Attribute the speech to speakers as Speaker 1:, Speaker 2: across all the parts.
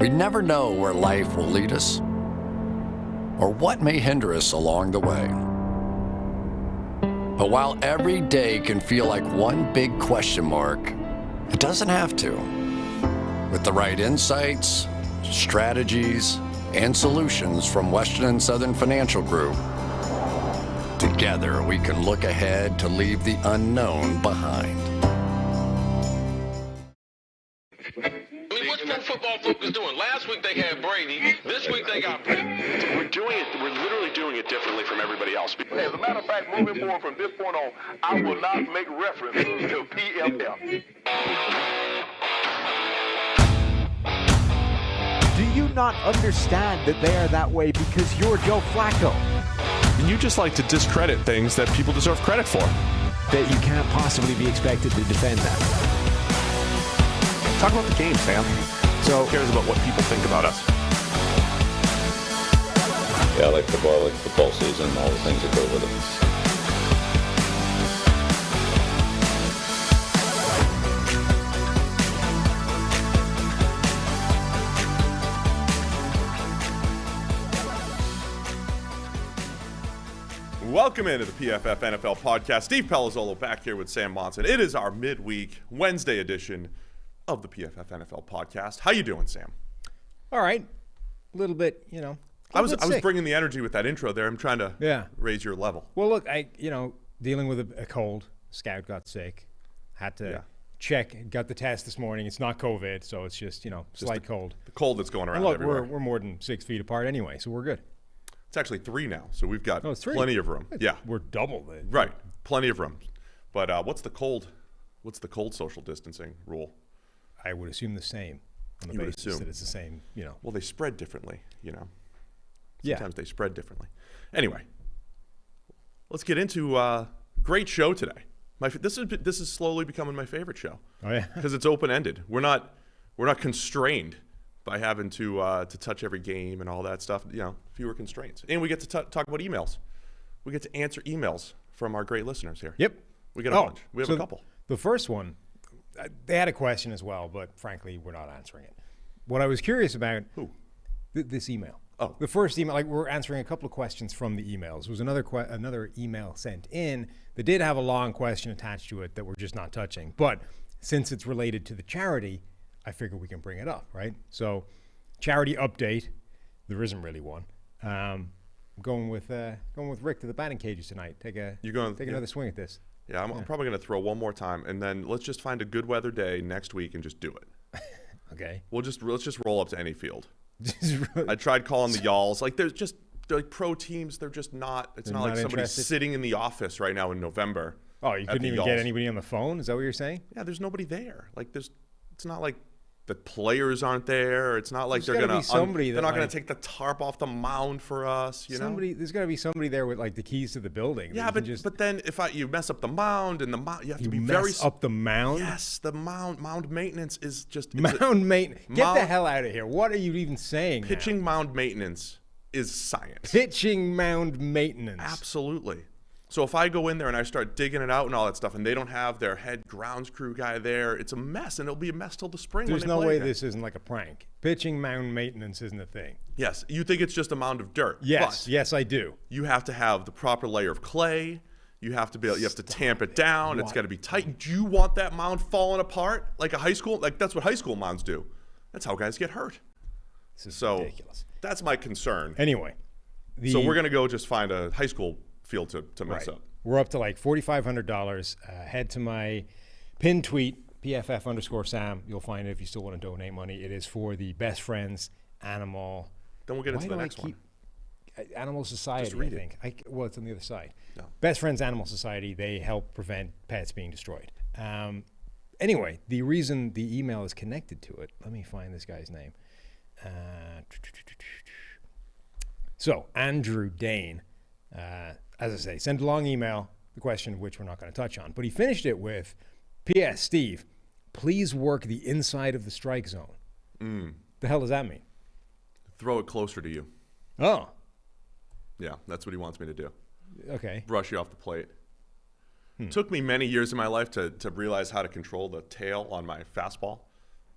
Speaker 1: We never know where life will lead us or what may hinder us along the way. But while every day can feel like one big question mark, it doesn't have to. With the right insights, strategies, and solutions from Western and Southern Financial Group, together we can look ahead to leave the unknown behind.
Speaker 2: What's pro football focus doing? Last week they had Brady. This week they got Brady.
Speaker 3: We're literally doing it differently from everybody else.
Speaker 4: As a matter of fact, moving forward from this point on, I will not make reference to PFF.
Speaker 5: Do you not understand that they are that way because you're Joe Flacco?
Speaker 6: And you just like to discredit things that people deserve credit for.
Speaker 5: That you can't possibly be expected to defend that.
Speaker 6: Talk about the game, Sam. So who cares about what people think about us?
Speaker 7: Yeah, I like football season, and all the things that go with it.
Speaker 6: Welcome into the PFF NFL Podcast. Steve Palazzolo back here with Sam Monson. It is our midweek Wednesday edition of the PFF NFL Podcast. How you doing, Sam?
Speaker 8: All right. A little bit,
Speaker 6: I was bringing the energy with that intro there. I'm trying to raise your level.
Speaker 8: Well, look, dealing with a cold. Scout got sick. Had to check. Got the test this morning. It's not COVID, so it's just, slight cold.
Speaker 6: The cold that's going around
Speaker 8: and look,
Speaker 6: everywhere.
Speaker 8: We're more than 6 feet apart anyway, so we're good.
Speaker 6: It's actually 3 now, so we've got
Speaker 8: plenty
Speaker 6: of room. Yeah,
Speaker 8: we're double the
Speaker 6: right. Plenty of room. But what's the cold social distancing rule?
Speaker 8: I would assume the same. On the basis that it's the same,
Speaker 6: Well, they spread differently,
Speaker 8: Yeah.
Speaker 6: Sometimes they spread differently. Anyway, let's get into great show today. This is slowly becoming my favorite show.
Speaker 8: Oh yeah,
Speaker 6: because it's open ended. We're not constrained by having to touch every game and all that stuff. Fewer constraints, and we get to talk about emails. We get to answer emails from our great listeners here.
Speaker 8: Yep,
Speaker 6: we get a bunch. We have a couple.
Speaker 8: The first one, they had a question as well, but frankly, we're not answering it. What I was curious about, this email.
Speaker 6: Oh,
Speaker 8: the first email. Like, we're answering a couple of questions from the emails. There was another email sent in that did have a long question attached to it that we're just not touching. But since it's related to the charity, I figure we can bring it up, right? So, charity update. There isn't really one. Going with Rick to the batting cages tonight. Take another swing at this.
Speaker 6: Yeah, I'm probably going to throw one more time, and then let's just find a good weather day next week and just do it.
Speaker 8: Okay.
Speaker 6: Let's just roll up to any field. I tried calling the y'alls. They're like pro teams. They're just not. It's not like somebody's sitting in the office right now in November.
Speaker 8: Oh, you couldn't even get anybody on the phone? Is that what you're saying?
Speaker 6: Yeah, there's nobody there. It's not like the players aren't there. It's not like they're not going to take the tarp off the mound for us.
Speaker 8: There's got to be somebody there with like the keys to the building.
Speaker 6: Yeah, but then if you mess up the mound and you have to be very
Speaker 8: mess up the mound.
Speaker 6: Yes, the mound maintenance is just
Speaker 8: mound maintenance. Get the hell out of here! What are you even saying?
Speaker 6: Pitching mound maintenance is science.
Speaker 8: Pitching mound maintenance.
Speaker 6: Absolutely. So if I go in there and I start digging it out and all that stuff, and they don't have their head grounds crew guy there, it's a mess, and it'll be a mess till the spring.
Speaker 8: There's no way this isn't like a prank. Pitching mound maintenance isn't a thing.
Speaker 6: Yes, you think it's just a mound of dirt.
Speaker 8: Yes, I do.
Speaker 6: You have to have the proper layer of clay. You have to tamp it down. It's got to be tight. Do you want that mound falling apart like a high school? Like that's what high school mounds do. That's how guys get hurt.
Speaker 8: This is ridiculous.
Speaker 6: That's my concern.
Speaker 8: Anyway,
Speaker 6: so we're gonna go just find a high school field to mess up.
Speaker 8: We're up to like $4,500. Head to my pinned tweet, PFF_Sam. You'll find it if you still want to donate money. It is for the Best Friends Animal.
Speaker 6: Then we'll get into the next one.
Speaker 8: Animal Society, I think. It's on the other side.
Speaker 6: No.
Speaker 8: Best Friends Animal Society. They help prevent pets being destroyed. Anyway, the reason the email is connected to it, let me find this guy's name. So, Andrew Dane. As I say, sent a long email, the question of which we're not going to touch on. But he finished it with, P.S. Steve, please work the inside of the strike zone. The hell does that mean?
Speaker 6: Throw it closer to you.
Speaker 8: Oh.
Speaker 6: Yeah, that's what he wants me to do.
Speaker 8: Okay.
Speaker 6: Brush you off the plate. Took me many years in my life to realize how to control the tail on my fastball.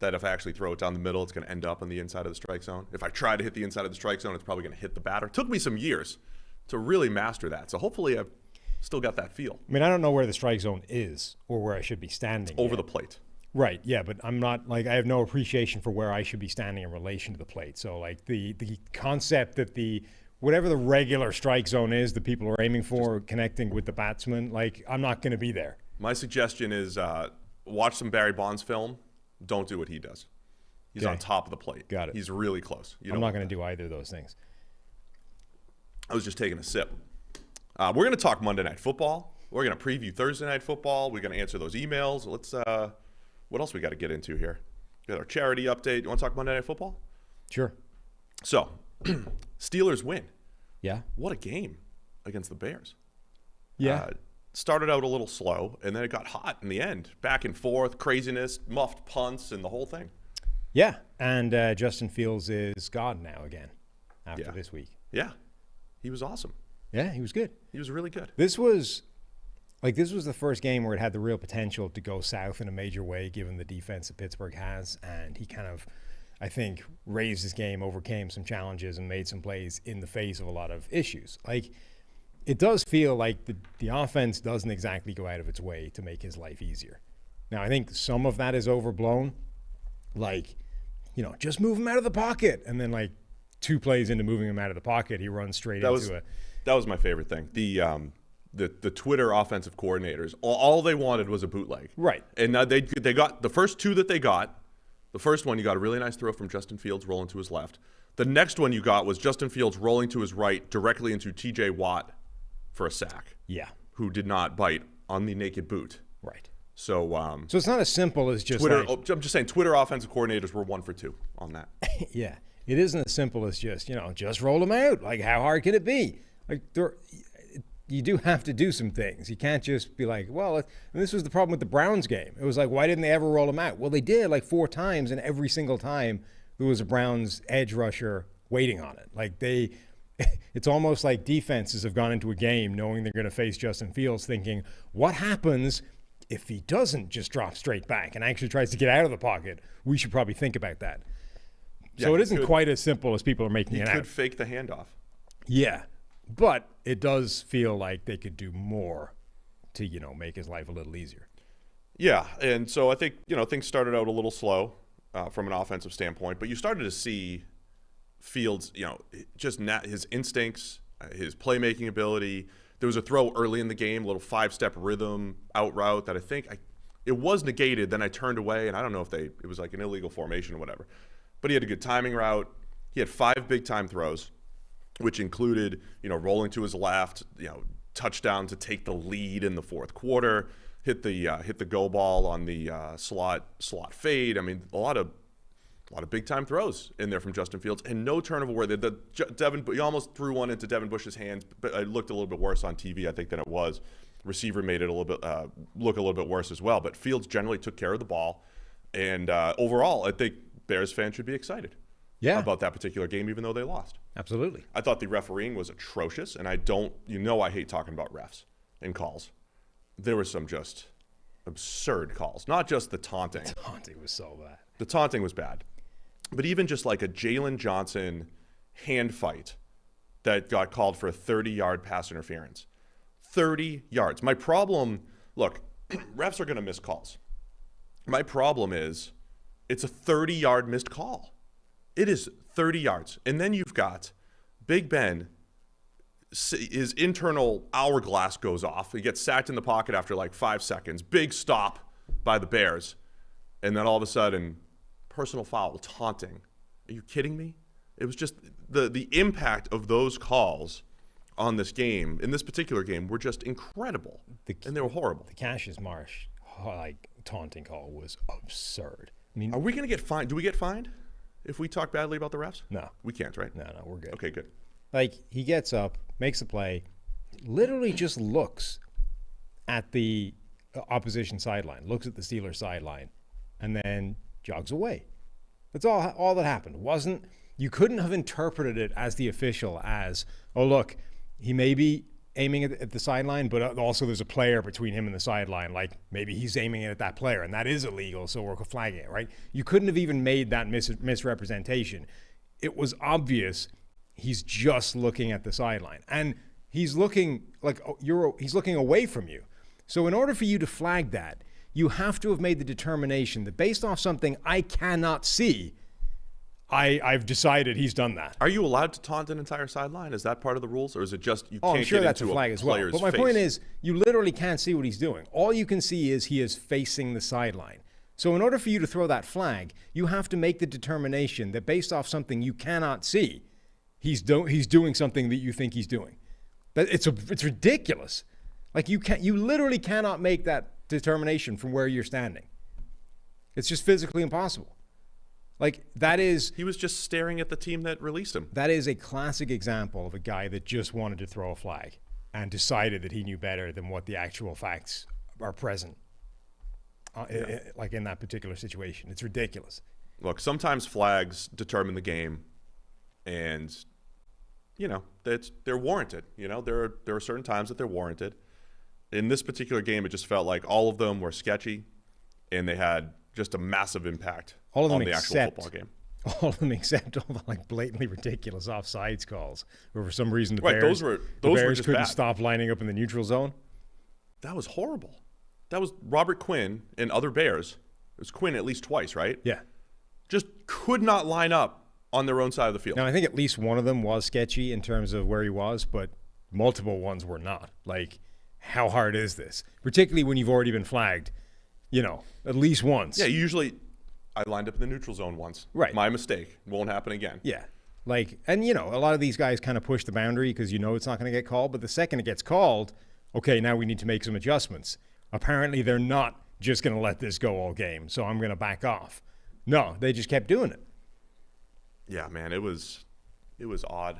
Speaker 6: that if I actually throw it down the middle, it's going to end up on the inside of the strike zone. If I try to hit the inside of the strike zone, it's probably going to hit the batter. It took me some years to really master that. So hopefully I've still got that feel.
Speaker 8: I mean, I don't know where the strike zone is or where I should be standing.
Speaker 6: Over the plate.
Speaker 8: Right, yeah, but I'm not, like, I have no appreciation for where I should be standing in relation to the plate. So, like, the concept that whatever the regular strike zone is that people are aiming for, connecting with the batsman, like, I'm not going to be there.
Speaker 6: My suggestion is watch some Barry Bonds film. Don't do what he does. He's on top of the plate.
Speaker 8: Got it.
Speaker 6: He's really close.
Speaker 8: I'm not going to do either of those things.
Speaker 6: I was just taking a sip. We're going to talk Monday Night Football. We're going to preview Thursday Night Football. We're going to answer those emails. Let's. What else we got to get into here? We got our charity update. You want to talk Monday Night Football?
Speaker 8: Sure.
Speaker 6: So, Steelers win.
Speaker 8: Yeah.
Speaker 6: What a game against the Bears.
Speaker 8: Yeah.
Speaker 6: Started out a little slow, and then it got hot in the end. Back and forth, craziness, muffed punts, and the whole thing.
Speaker 8: Yeah, and Justin Fields is God now again after this week.
Speaker 6: Yeah. He was awesome.
Speaker 8: Yeah, he was good.
Speaker 6: He was really good.
Speaker 8: This was the first game where it had the real potential to go south in a major way, given the defense that Pittsburgh has. And he kind of, I think, raised his game, overcame some challenges, and made some plays in the face of a lot of issues. Like, it does feel like the offense doesn't exactly go out of its way to make his life easier. Now, I think some of that is overblown. Like, just move him out of the pocket. And then, like, 2 plays into moving him out of the pocket, he runs straight into it.
Speaker 6: That was my favorite thing. The Twitter offensive coordinators, all they wanted was a bootleg.
Speaker 8: Right.
Speaker 6: And they got the first 2 that they got. The first one, you got a really nice throw from Justin Fields rolling to his left. The next one you got was Justin Fields rolling to his right directly into TJ Watt for a sack.
Speaker 8: Yeah.
Speaker 6: Who did not bite on the naked boot.
Speaker 8: Right.
Speaker 6: So
Speaker 8: it's not as simple as just
Speaker 6: Twitter. I'm just saying, Twitter offensive coordinators were 1 for 2 on that.
Speaker 8: Yeah. It isn't as simple as just roll them out. Like, how hard can it be? Like, you do have to do some things. You can't just be like, well, and this was the problem with the Browns game. It was like, why didn't they ever roll them out? Well, they did like 4 times, and every single time there was a Browns edge rusher waiting on it. Like, it's almost like defenses have gone into a game knowing they're going to face Justin Fields, thinking, what happens if he doesn't just drop straight back and actually tries to get out of the pocket? We should probably think about that.
Speaker 6: Yeah,
Speaker 8: so it isn't quite as simple as people are making it out.
Speaker 6: He could fake the handoff.
Speaker 8: Yeah, but it does feel like they could do more to, make his life a little easier.
Speaker 6: Yeah, and so I think, things started out a little slow from an offensive standpoint, but you started to see Fields, just his instincts, his playmaking ability. There was a throw early in the game, a little 5-step rhythm out route that I think it was negated. Then I turned away, and I don't know if it was like an illegal formation or whatever. But he had a good timing route. He had 5 big-time throws, which included, rolling to his left, touchdown to take the lead in the 4th quarter, hit the go ball on the slot fade. I mean, a lot of big-time throws in there from Justin Fields, and no turnover where he almost threw one into Devin Bush's hands, but it looked a little bit worse on TV, I think, than it was. Receiver made it a little bit look a little bit worse as well. But Fields generally took care of the ball, and overall, I think Bears fans should be excited about that particular game, even though they lost.
Speaker 8: Absolutely.
Speaker 6: I thought the refereeing was atrocious, and I hate talking about refs and calls. There were some just absurd calls, not just the taunting.
Speaker 8: The taunting was so bad.
Speaker 6: The taunting was bad. But even just like a Jalen Johnson hand fight that got called for a 30-yard pass interference. 30 yards. My problem, look, refs are going to miss calls. My problem is it's a 30-yard missed call. It is 30 yards. And then you've got Big Ben, his internal hourglass goes off. He gets sacked in the pocket after like 5 seconds. Big stop by the Bears. And then all of a sudden, personal foul, taunting. Are you kidding me? It was just the impact of those calls on this game, in this particular game, were just incredible. And they were horrible.
Speaker 8: The Cassius Marsh taunting call was absurd. I mean,
Speaker 6: are we going to get fined? Do we get fined if we talk badly about the refs?
Speaker 8: No.
Speaker 6: We can't, right?
Speaker 8: No, we're good.
Speaker 6: Okay, good.
Speaker 8: Like, he gets up, makes a play, literally just looks at the opposition sideline, looks at the Steelers sideline, and then jogs away. That's all that happened. You couldn't have interpreted it as the official as, oh, look, he maybe aiming at the sideline, but also there's a player between him and the sideline. Like maybe he's aiming it at that player, and that is illegal, so we're flagging it, right? You couldn't have even made that misrepresentation. It was obvious he's just looking at the sideline, and he's looking like he's looking away from you. So in order for you to flag that, you have to have made the determination that based off something I cannot see, I've decided he's done that.
Speaker 6: Are you allowed to taunt an entire sideline? Is that part of the rules, or is it just you
Speaker 8: I'm
Speaker 6: can't
Speaker 8: sure
Speaker 6: get
Speaker 8: that's
Speaker 6: into
Speaker 8: a flag as well. But my
Speaker 6: face?
Speaker 8: point is, you literally can't see what he's doing. All you can see is he is facing the sideline. So in order for you to throw that flag, you have to make the determination that based off something you cannot see, he's doing something that you think he's doing. It's ridiculous. Like you literally cannot make that determination from where you're standing. It's just physically impossible. Like that is.
Speaker 6: He was just staring at the team that released him.
Speaker 8: That is a classic example of a guy that just wanted to throw a flag and decided that he knew better than what the actual facts are present. Like in that particular situation, it's ridiculous.
Speaker 6: Look, sometimes flags determine the game, and they're warranted. There are certain times that they're warranted. In this particular game, it just felt like all of them were sketchy, and they had just a massive impact on the actual football game.
Speaker 8: All of them except all the like blatantly ridiculous offsides calls, where for some reason the
Speaker 6: Bears
Speaker 8: couldn't
Speaker 6: bad.
Speaker 8: stop lining up in the neutral zone.
Speaker 6: That was horrible. That was Robert Quinn and other Bears. It was Quinn at least twice, right?
Speaker 8: Yeah.
Speaker 6: Just could not line up on their own side of the field.
Speaker 8: Now, I think at least one of them was sketchy in terms of where he was, but multiple ones were not. Like, how hard is this? Particularly when you've already been flagged, at least once.
Speaker 6: Yeah, usually I lined up in the neutral zone once.
Speaker 8: Right.
Speaker 6: My mistake. Won't happen again.
Speaker 8: Yeah. Like, and a lot of these guys kind of push the boundary because it's not going to get called. But the second it gets called, okay, now we need to make some adjustments. Apparently they're not just going to let this go all game, so I'm going to back off. No, they just kept doing it.
Speaker 6: Yeah, man, it was odd.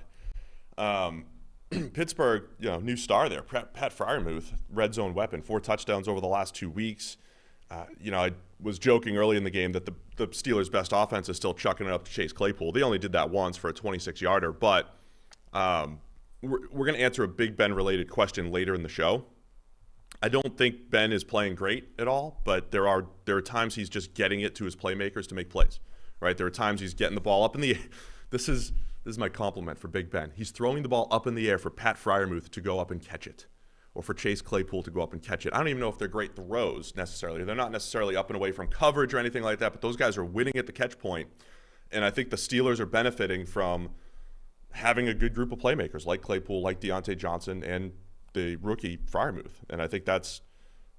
Speaker 6: Pittsburgh, new star there, Pat Freiermuth, red zone weapon, 4 touchdowns over the last 2 weeks. I was joking early in the game that the Steelers' best offense is still chucking it up to Chase Claypool. They only did that once for a 26-yarder, but we're going to answer a Big Ben-related question later in the show. I don't think Ben is playing great at all, but there are times he's just getting it to his playmakers to make plays, right? There are times he's getting the ball up in the air. This is my compliment for Big Ben. He's throwing the ball up in the air for Pat Freiermuth to go up and catch it, or for Chase Claypool to go up and catch it. I don't even know if they're great throws necessarily. They're not necessarily up and away from coverage or anything like that, but those guys are winning at the catch point. And I think the Steelers are benefiting from having a good group of playmakers like Claypool, like Deontay Johnson, and the rookie Freiermuth. And I think that's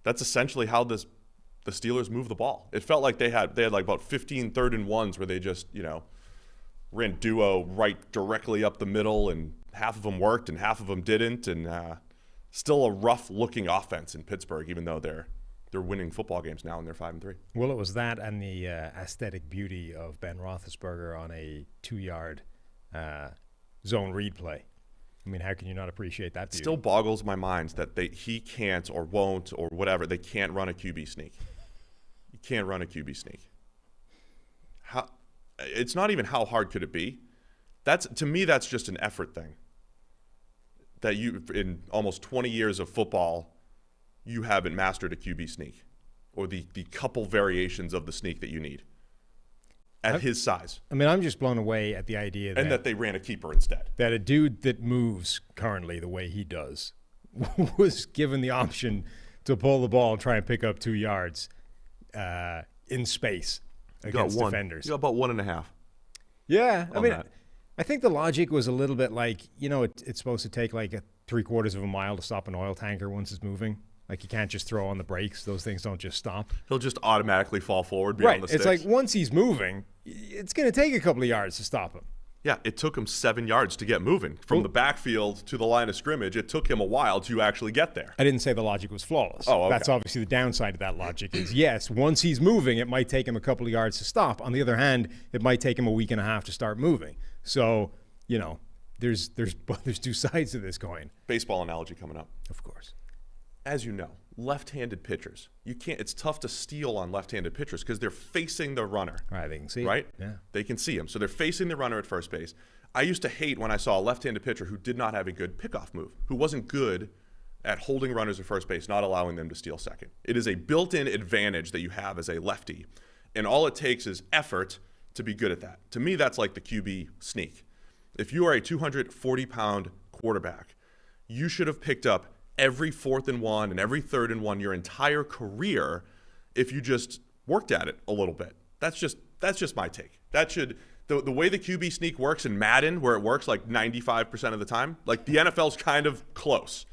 Speaker 6: essentially how the Steelers move the ball. It felt like they had like about 15 third and ones where they just, ran duo right directly up the middle, and half of them worked and half of them didn't. And still a rough-looking offense in Pittsburgh, even though they're winning football games now and they're 5-3.
Speaker 8: Well, it was that and the aesthetic beauty of Ben Roethlisberger on a 2-yard zone read play. I mean, how can you not appreciate that beauty?
Speaker 6: It still boggles my mind that he can't or won't or whatever. They can't run a QB sneak. You can't run a QB sneak. It's not even how hard could it be. To me, that's just an effort thing. That in almost 20 years of football, you haven't mastered a QB sneak or the couple variations of the sneak that you need at his size.
Speaker 8: I mean, I'm just blown away at the idea
Speaker 6: that they ran a keeper instead.
Speaker 8: That a dude that moves currently the way he does was given the option to pull the ball and try and pick up 2 yards in space against defenders.
Speaker 6: You got about 1.5.
Speaker 8: Yeah, I mean, I think the logic was a little bit like, it's supposed to take like 3/4 of a mile to stop an oil tanker once it's moving. Like, you can't just throw on the brakes. Those things don't just stop.
Speaker 6: He'll just automatically fall forward beyond the sticks.
Speaker 8: It's like once he's moving, it's going to take a couple of yards to stop him.
Speaker 6: Yeah, it took him 7 yards to get moving. From the backfield to the line of scrimmage, it took him a while to actually get there.
Speaker 8: I didn't say the logic was flawless.
Speaker 6: Oh, okay.
Speaker 8: That's obviously the downside of that logic is, yes, once he's moving, it might take him a couple of yards to stop. On the other hand, it might take him a week and a half to start moving. So, there's 2 sides to this coin.
Speaker 6: Baseball analogy coming up.
Speaker 8: Of course.
Speaker 6: As you know, left-handed pitchers, it's tough to steal on left-handed pitchers because they're facing the runner.
Speaker 8: Right, they can see.
Speaker 6: Right?
Speaker 8: Yeah.
Speaker 6: They can see him. So they're facing the runner at first base. I used to hate when I saw a left-handed pitcher who did not have a good pickoff move, who wasn't good at holding runners at first base, not allowing them to steal second. It is a built-in advantage that you have as a lefty, and all it takes is effort to be good at that. To me, that's like the QB sneak. If you are a 240-pound quarterback, you should have picked up every 4th and 1 and every 3rd and 1 your entire career if you just worked at it a little bit. That's just my take. That should the way the QB sneak works in Madden, where it works like 95% of the time, like the NFL's kind of close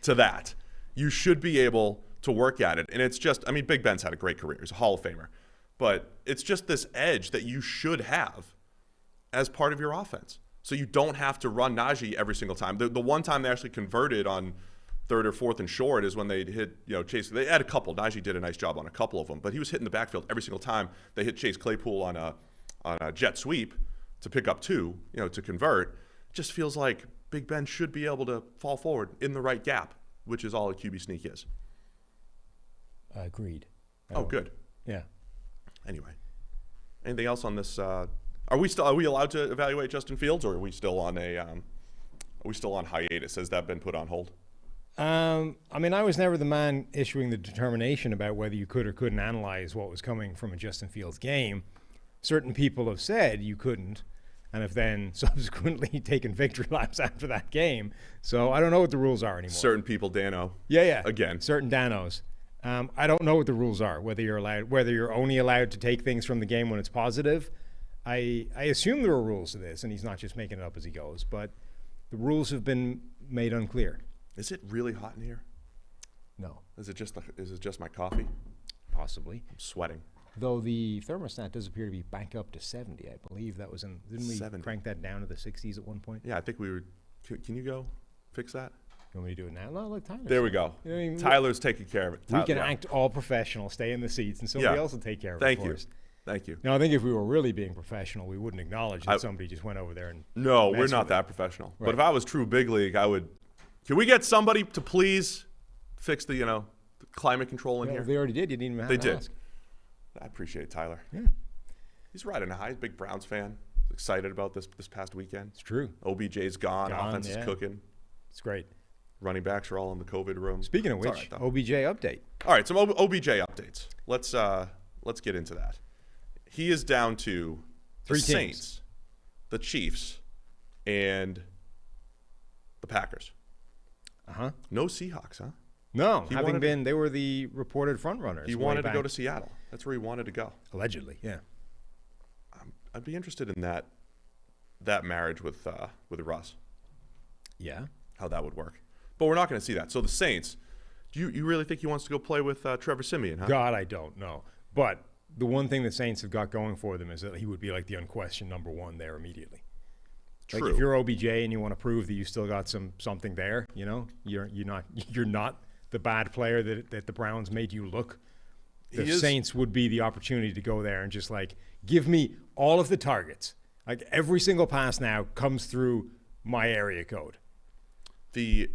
Speaker 6: to that. You should be able to work at it. And it's just, I mean, Big Ben's had a great career. He's a Hall of Famer. But it's just this edge that you should have as part of your offense. So you don't have to run Najee every single time. The one time they actually converted on 3rd or 4th and short is when they hit, Chase. They had a couple. Najee did a nice job on a couple of them, but he was hitting the backfield every single time they hit Chase Claypool on a jet sweep to pick up 2, to convert. It just feels like Big Ben should be able to fall forward in the right gap, which is all a QB sneak is.
Speaker 8: Agreed.
Speaker 6: Oh, good.
Speaker 8: Yeah.
Speaker 6: Anyway, anything else on this? Are we allowed to evaluate Justin Fields, or are we still on hiatus? Has that been put on hold?
Speaker 8: I mean, I was never the man issuing the determination about whether you could or couldn't analyze what was coming from a Justin Fields game. Certain people have said you couldn't, and have then subsequently taken victory laps after that game. So I don't know what the rules are anymore.
Speaker 6: Certain people, Dano.
Speaker 8: Yeah.
Speaker 6: Again.
Speaker 8: Certain Danos. I don't know what the rules are, whether you're only allowed to take things from the game when it's positive. I assume there are rules to this, and he's not just making it up as he goes, but the rules have been made unclear.
Speaker 6: Is it really hot in here?
Speaker 8: No.
Speaker 6: Is it just my coffee?
Speaker 8: Possibly.
Speaker 6: I'm sweating.
Speaker 8: Though the thermostat does appear to be back up to 70. I believe that was didn't we
Speaker 6: 70.
Speaker 8: Crank that down to the 60s at one point?
Speaker 6: Yeah, I think we were. Can you go fix that?
Speaker 8: You want me to do it now? No, look, Tyler.
Speaker 6: There we go. Tyler's taking care of it.
Speaker 8: We can act all professional, stay in the seats, and somebody else will take care of it for us.
Speaker 6: Thank you.
Speaker 8: Now, I think if we were really being professional, we wouldn't acknowledge that somebody just went over there and.
Speaker 6: No, we're not that professional.
Speaker 8: Right.
Speaker 6: But if I was true big league, I would. Can we get somebody to please fix the the climate control in here?
Speaker 8: They already did. You didn't even have
Speaker 6: to
Speaker 8: to
Speaker 6: ask.
Speaker 8: ask.
Speaker 6: I appreciate Tyler.
Speaker 8: Yeah.
Speaker 6: He's riding a high. He's a big Browns fan. Excited about this past weekend.
Speaker 8: It's true.
Speaker 6: OBJ's gone. Offense is cooking.
Speaker 8: It's great.
Speaker 6: Running backs are all in the COVID room.
Speaker 8: Speaking of which, OBJ update.
Speaker 6: All right, some OBJ updates. Let's get into that. He is down to the Saints, the Chiefs, and the Packers. No Seahawks, huh?
Speaker 8: No, they were the reported front runners.
Speaker 6: He wanted to go to Seattle. That's where he wanted to go.
Speaker 8: Allegedly, yeah.
Speaker 6: I'd be interested in that marriage with Russ.
Speaker 8: Yeah.
Speaker 6: How that would work. But we're not going to see that. So the Saints, do you really think he wants to go play with Trevor Siemian, huh?
Speaker 8: God, I don't know. But the one thing the Saints have got going for them is that he would be like the unquestioned number one there immediately.
Speaker 6: True.
Speaker 8: Like if you're OBJ and you want to prove that you still got something there, you're not the bad player that the Browns made you look. The Saints would be the opportunity to go there and just like give me all of the targets. Like every single pass now comes through my area code.
Speaker 6: The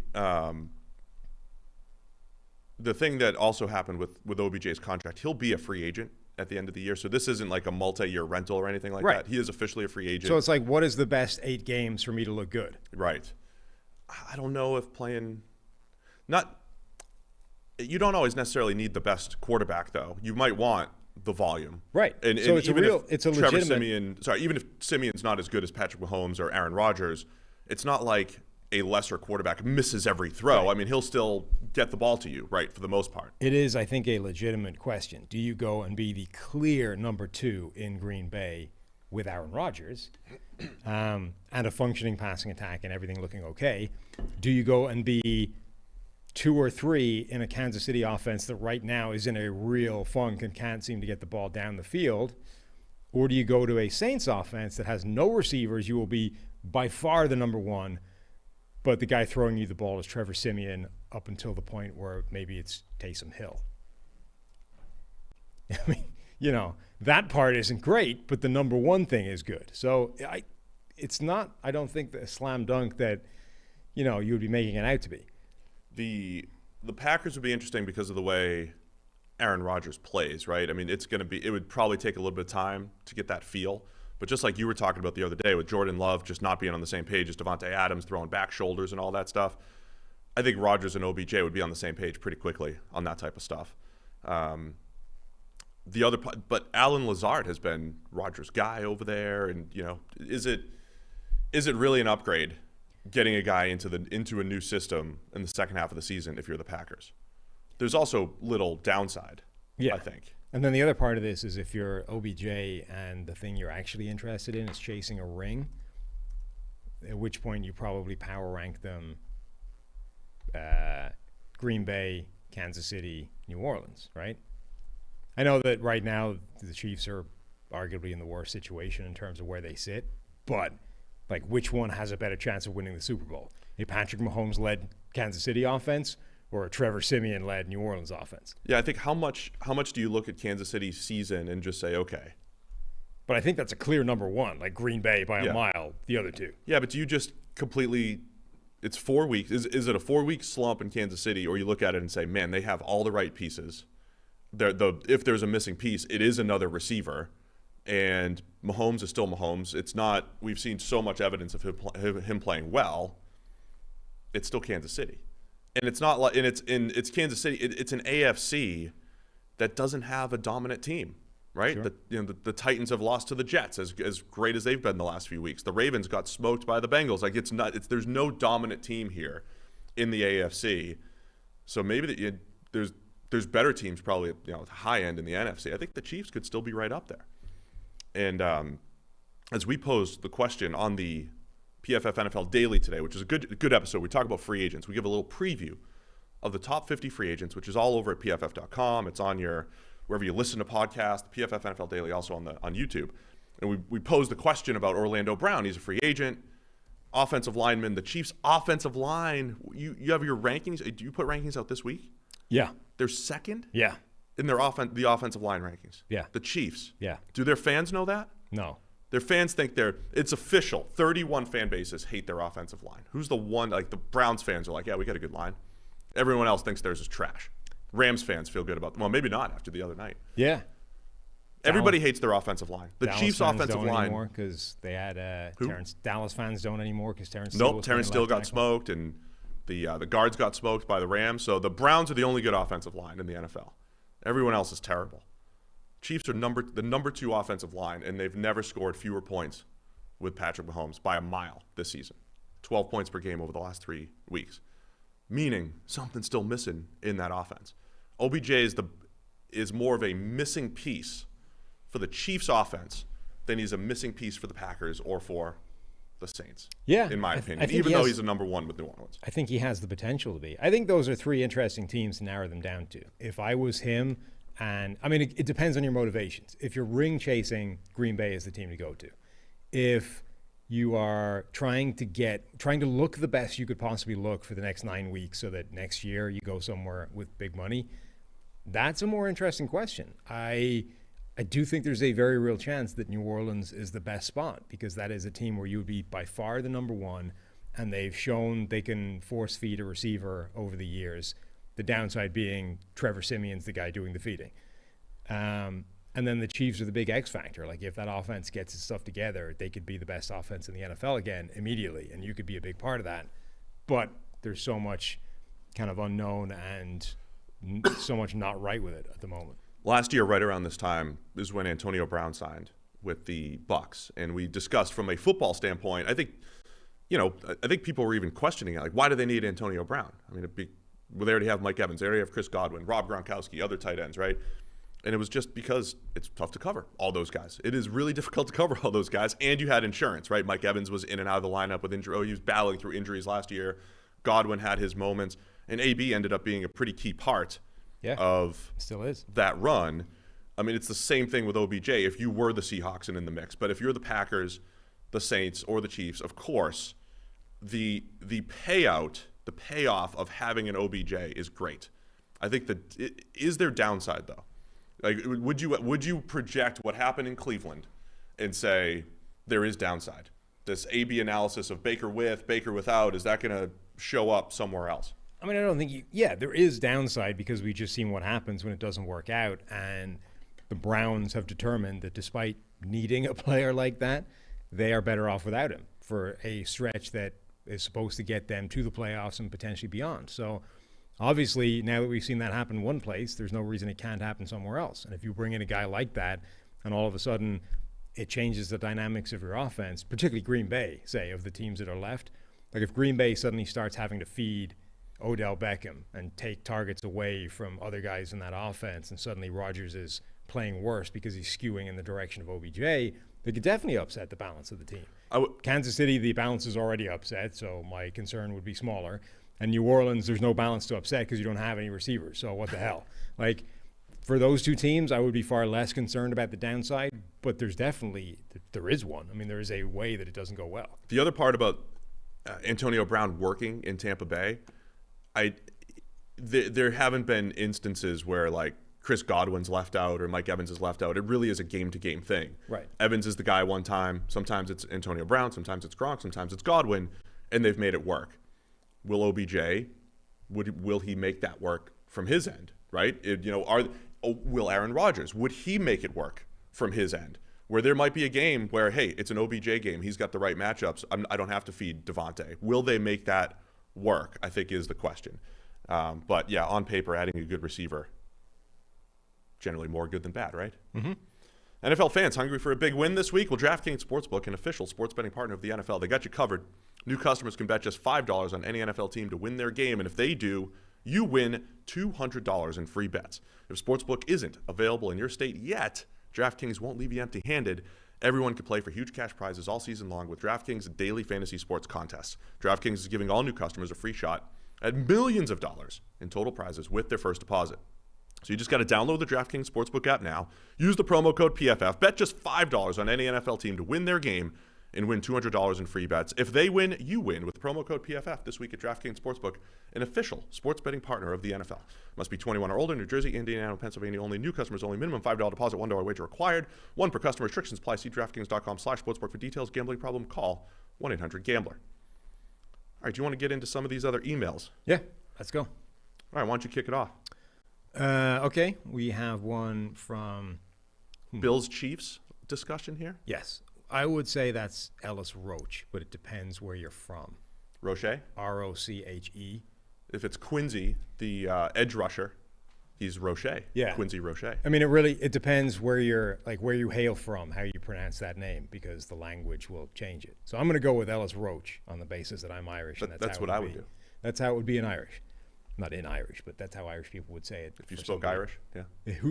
Speaker 6: thing that also happened with OBJ's contract, he'll be a free agent at the end of the year. So this isn't like a multi-year rental or anything like that. He is officially a free agent.
Speaker 8: So it's like, what is the best 8 games for me to look good?
Speaker 6: Right. I don't know if you don't always necessarily need the best quarterback, though. You might want the volume.
Speaker 8: Right.
Speaker 6: And
Speaker 8: so it's a legitimate.
Speaker 6: Even if Simeon's not as good as Patrick Mahomes or Aaron Rodgers, it's not like a lesser quarterback misses every throw. Right. I mean, he'll still get the ball to you, right, for the most part.
Speaker 8: It is, I think, a legitimate question. Do you go and be the clear number 2 in Green Bay with Aaron Rodgers and a functioning passing attack and everything looking okay? Do you go and be 2 or 3 in a Kansas City offense that right now is in a real funk and can't seem to get the ball down the field? Or do you go to a Saints offense that has no receivers? You will be by far the number 1, but the guy throwing you the ball is Trevor Siemian up until the point where maybe it's Taysom Hill. I mean, that part isn't great, but the number 1 thing is good. So it's not, I don't think, a slam dunk that, you would be making it out to be.
Speaker 6: The Packers would be interesting because of the way Aaron Rodgers plays, right? I mean, it would probably take a little bit of time to get that feel. But just like you were talking about the other day with Jordan Love just not being on the same page as Devontae Adams, throwing back shoulders and all that stuff, I think Rodgers and OBJ would be on the same page pretty quickly on that type of stuff. But Alan Lazard has been Rodgers' guy over there, and is it really an upgrade getting a guy into a new system in the second half of the season if you're the Packers? There's also little downside, I think.
Speaker 8: And then the other part of this is if you're OBJ and the thing you're actually interested in is chasing a ring, at which point you probably power rank them Green Bay, Kansas City, New Orleans, right? I know that right now the Chiefs are arguably in the worst situation in terms of where they sit, but like which one has a better chance of winning the Super Bowl? A Patrick Mahomes-led Kansas City offense or a Trevor Siemian-led New Orleans offense?
Speaker 6: Yeah, I think how much do you look at Kansas City's season and just say, okay?
Speaker 8: But I think that's a clear number one, like Green Bay by a mile, the other two.
Speaker 6: Yeah, but do you just completely – it's 4 weeks. Is it a 4-week slump in Kansas City, or you look at it and say, man, they have all the right pieces. If there's a missing piece, it is another receiver, and Mahomes is still Mahomes. It's not – we've seen so much evidence of him playing well. It's still Kansas City. And it's not like, and it's Kansas City. It's an AFC that doesn't have a dominant team, right?
Speaker 8: Sure.
Speaker 6: The Titans have lost to the Jets, as great as they've been the last few weeks. The Ravens got smoked by the Bengals. Like there's no dominant team here in the AFC. So maybe there's better teams probably at the high end in the NFC. I think the Chiefs could still be right up there. And as we posed the question on the PFF NFL Daily today, which is a good episode. We talk about free agents. We give a little preview of the top 50 free agents, which is all over at pff.com. It's on wherever you listen to podcasts, the PFF NFL Daily, also on YouTube. And we posed the question about Orlando Brown. He's a free agent, offensive lineman. The Chiefs' offensive line. You have your rankings. Do you put rankings out this week?
Speaker 8: Yeah.
Speaker 6: They're second?
Speaker 8: Yeah.
Speaker 6: In their the offensive line rankings.
Speaker 8: Yeah.
Speaker 6: The Chiefs.
Speaker 8: Yeah.
Speaker 6: Do their fans know that?
Speaker 8: No.
Speaker 6: Their fans think it's official. 31 fan bases hate their offensive line. Who's the one? Like the Browns fans are like, yeah, we got a good line. Everyone else thinks theirs is trash. Rams fans feel good about them. Well, maybe not after the other night.
Speaker 8: Yeah.
Speaker 6: Everybody hates their offensive line. The
Speaker 8: Dallas
Speaker 6: Chiefs'
Speaker 8: fans
Speaker 6: offensive
Speaker 8: don't
Speaker 6: line.
Speaker 8: anymore because they had Terrence. Dallas fans don't anymore because Terrence.
Speaker 6: Nope, Terrence Steele got smoked, and the guards got smoked by the Rams. So the Browns are the only good offensive line in the NFL. Everyone else is terrible. Chiefs are the number 2 offensive line, and they've never scored fewer points with Patrick Mahomes by a mile this season. 12 points per game over the last 3 weeks. Meaning something's still missing in that offense. OBJ is more of a missing piece for the Chiefs offense than he's a missing piece for the Packers or for the Saints.
Speaker 8: Yeah.
Speaker 6: In my opinion. Even though he's a number 1 with New Orleans.
Speaker 8: I think he has the potential to be. I think those are 3 interesting teams to narrow them down to. If I was him, and I mean, it depends on your motivations. If you're ring chasing, Green Bay is the team to go to. If you are trying to look the best you could possibly look for the next 9 weeks so that next year you go somewhere with big money, that's a more interesting question. I do think there's a very real chance that New Orleans is the best spot because that is a team where you would be by far the number 1, and they've shown they can force feed a receiver over the years. The downside being Trevor Siemian's the guy doing the feeding. And then the Chiefs are the big X factor. Like if that offense gets its stuff together, they could be the best offense in the NFL again immediately, and you could be a big part of that. But there's so much kind of unknown and so much not right with it at the moment.
Speaker 6: Last year, right around this time, is when Antonio Brown signed with the Bucs, and we discussed from a football standpoint. I think people were even questioning it, like why do they need Antonio Brown? I mean, they already have Mike Evans, they already have Chris Godwin, Rob Gronkowski, other tight ends, right? And it was just because it's tough to cover all those guys. It is really difficult to cover all those guys, and you had insurance, right? Mike Evans was in and out of the lineup with injury. He was battling through injuries last year. Godwin had his moments, and AB ended up being a pretty key part of
Speaker 8: still is
Speaker 6: that run. I mean, it's the same thing with OBJ if you were the Seahawks and in the mix. But if you're the Packers, the Saints, or the Chiefs, of course, the payoff of having an OBJ is great. I think is there downside though? Like, would you project what happened in Cleveland and say there is downside? This A/B analysis of Baker with, Baker without, is that going to show up somewhere else?
Speaker 8: I mean, I don't think there is downside because we've just seen what happens when it doesn't work out. And the Browns have determined that despite needing a player like that, they are better off without him for a stretch that is supposed to get them to the playoffs and potentially beyond. So obviously, now that we've seen that happen one place, there's no reason it can't happen somewhere else. And if you bring in a guy like that, and all of a sudden it changes the dynamics of your offense, particularly Green Bay, say, of the teams that are left. Like if Green Bay suddenly starts having to feed Odell Beckham and take targets away from other guys in that offense, and suddenly Rodgers is playing worse because he's skewing in the direction of OBJ, they could definitely upset the balance of the team. Kansas City, the balance is already upset, so my concern would be smaller. And New Orleans, there's no balance to upset because you don't have any receivers, so what the hell? Like, for those two teams, I would be far less concerned about the downside, but there is one. I mean, there is a way that it doesn't go well.
Speaker 6: The other part about Antonio Brown working in Tampa Bay, there haven't been instances where, like, Chris Godwin's left out or Mike Evans is left out. It really is a game-to-game thing.
Speaker 8: Right.
Speaker 6: Evans is the guy one time. Sometimes it's Antonio Brown. Sometimes it's Gronk. Sometimes it's Godwin, and they've made it work. Will OBJ, will he make that work from his end, right? Will Aaron Rodgers, would he make it work from his end? Where there might be a game where, hey, it's an OBJ game. He's got the right matchups. I don't have to feed Devontae. Will they make that work, I think, is the question. But, yeah, on paper, adding a good receiver, generally more good than bad, right?
Speaker 8: Mm-hmm.
Speaker 6: NFL fans hungry for a big win this week? Well, DraftKings Sportsbook, an official sports betting partner of the NFL, they got you covered. New customers can bet just $5 on any NFL team to win their game, and if they do, you win $200 in free bets. If Sportsbook isn't available in your state yet, DraftKings won't leave you empty-handed. Everyone can play for huge cash prizes all season long with DraftKings daily fantasy sports contests. DraftKings is giving all new customers a free shot at millions of dollars in total prizes with their first deposit. So you just got to download the DraftKings Sportsbook app now, use the promo code PFF, bet just $5 on any NFL team to win their game, and win $200 in free bets. If they win, you win with promo code PFF this week at DraftKings Sportsbook, an official sports betting partner of the NFL. Must be 21 or older, New Jersey, Indiana, Pennsylvania only. New customers only. Minimum $5 deposit, $1 wager required. One per customer. Restrictions apply. See DraftKings.com/sportsbook for details. Gambling problem? Call 1-800-GAMBLER. All right, do you want to get into some of these other emails?
Speaker 8: Yeah, let's go.
Speaker 6: All right, why don't you kick it off?
Speaker 8: Okay, we have one from
Speaker 6: Bills-Chiefs discussion here?
Speaker 8: Yes. I would say that's Ellis Roach, but it depends where you're from.
Speaker 6: Roche?
Speaker 8: Roche.
Speaker 6: If it's Quincy, the edge rusher, he's Roche.
Speaker 8: Yeah.
Speaker 6: Quincy Roche.
Speaker 8: I mean, it depends where you hail from, how you pronounce that name, because the language will change it. So I'm going to go with Ellis Roach on the basis that I'm Irish. And
Speaker 6: that's what I would do.
Speaker 8: That's how it would be in Irish. Not in Irish, but that's how Irish people would say it.
Speaker 6: If you spoke Irish, yeah.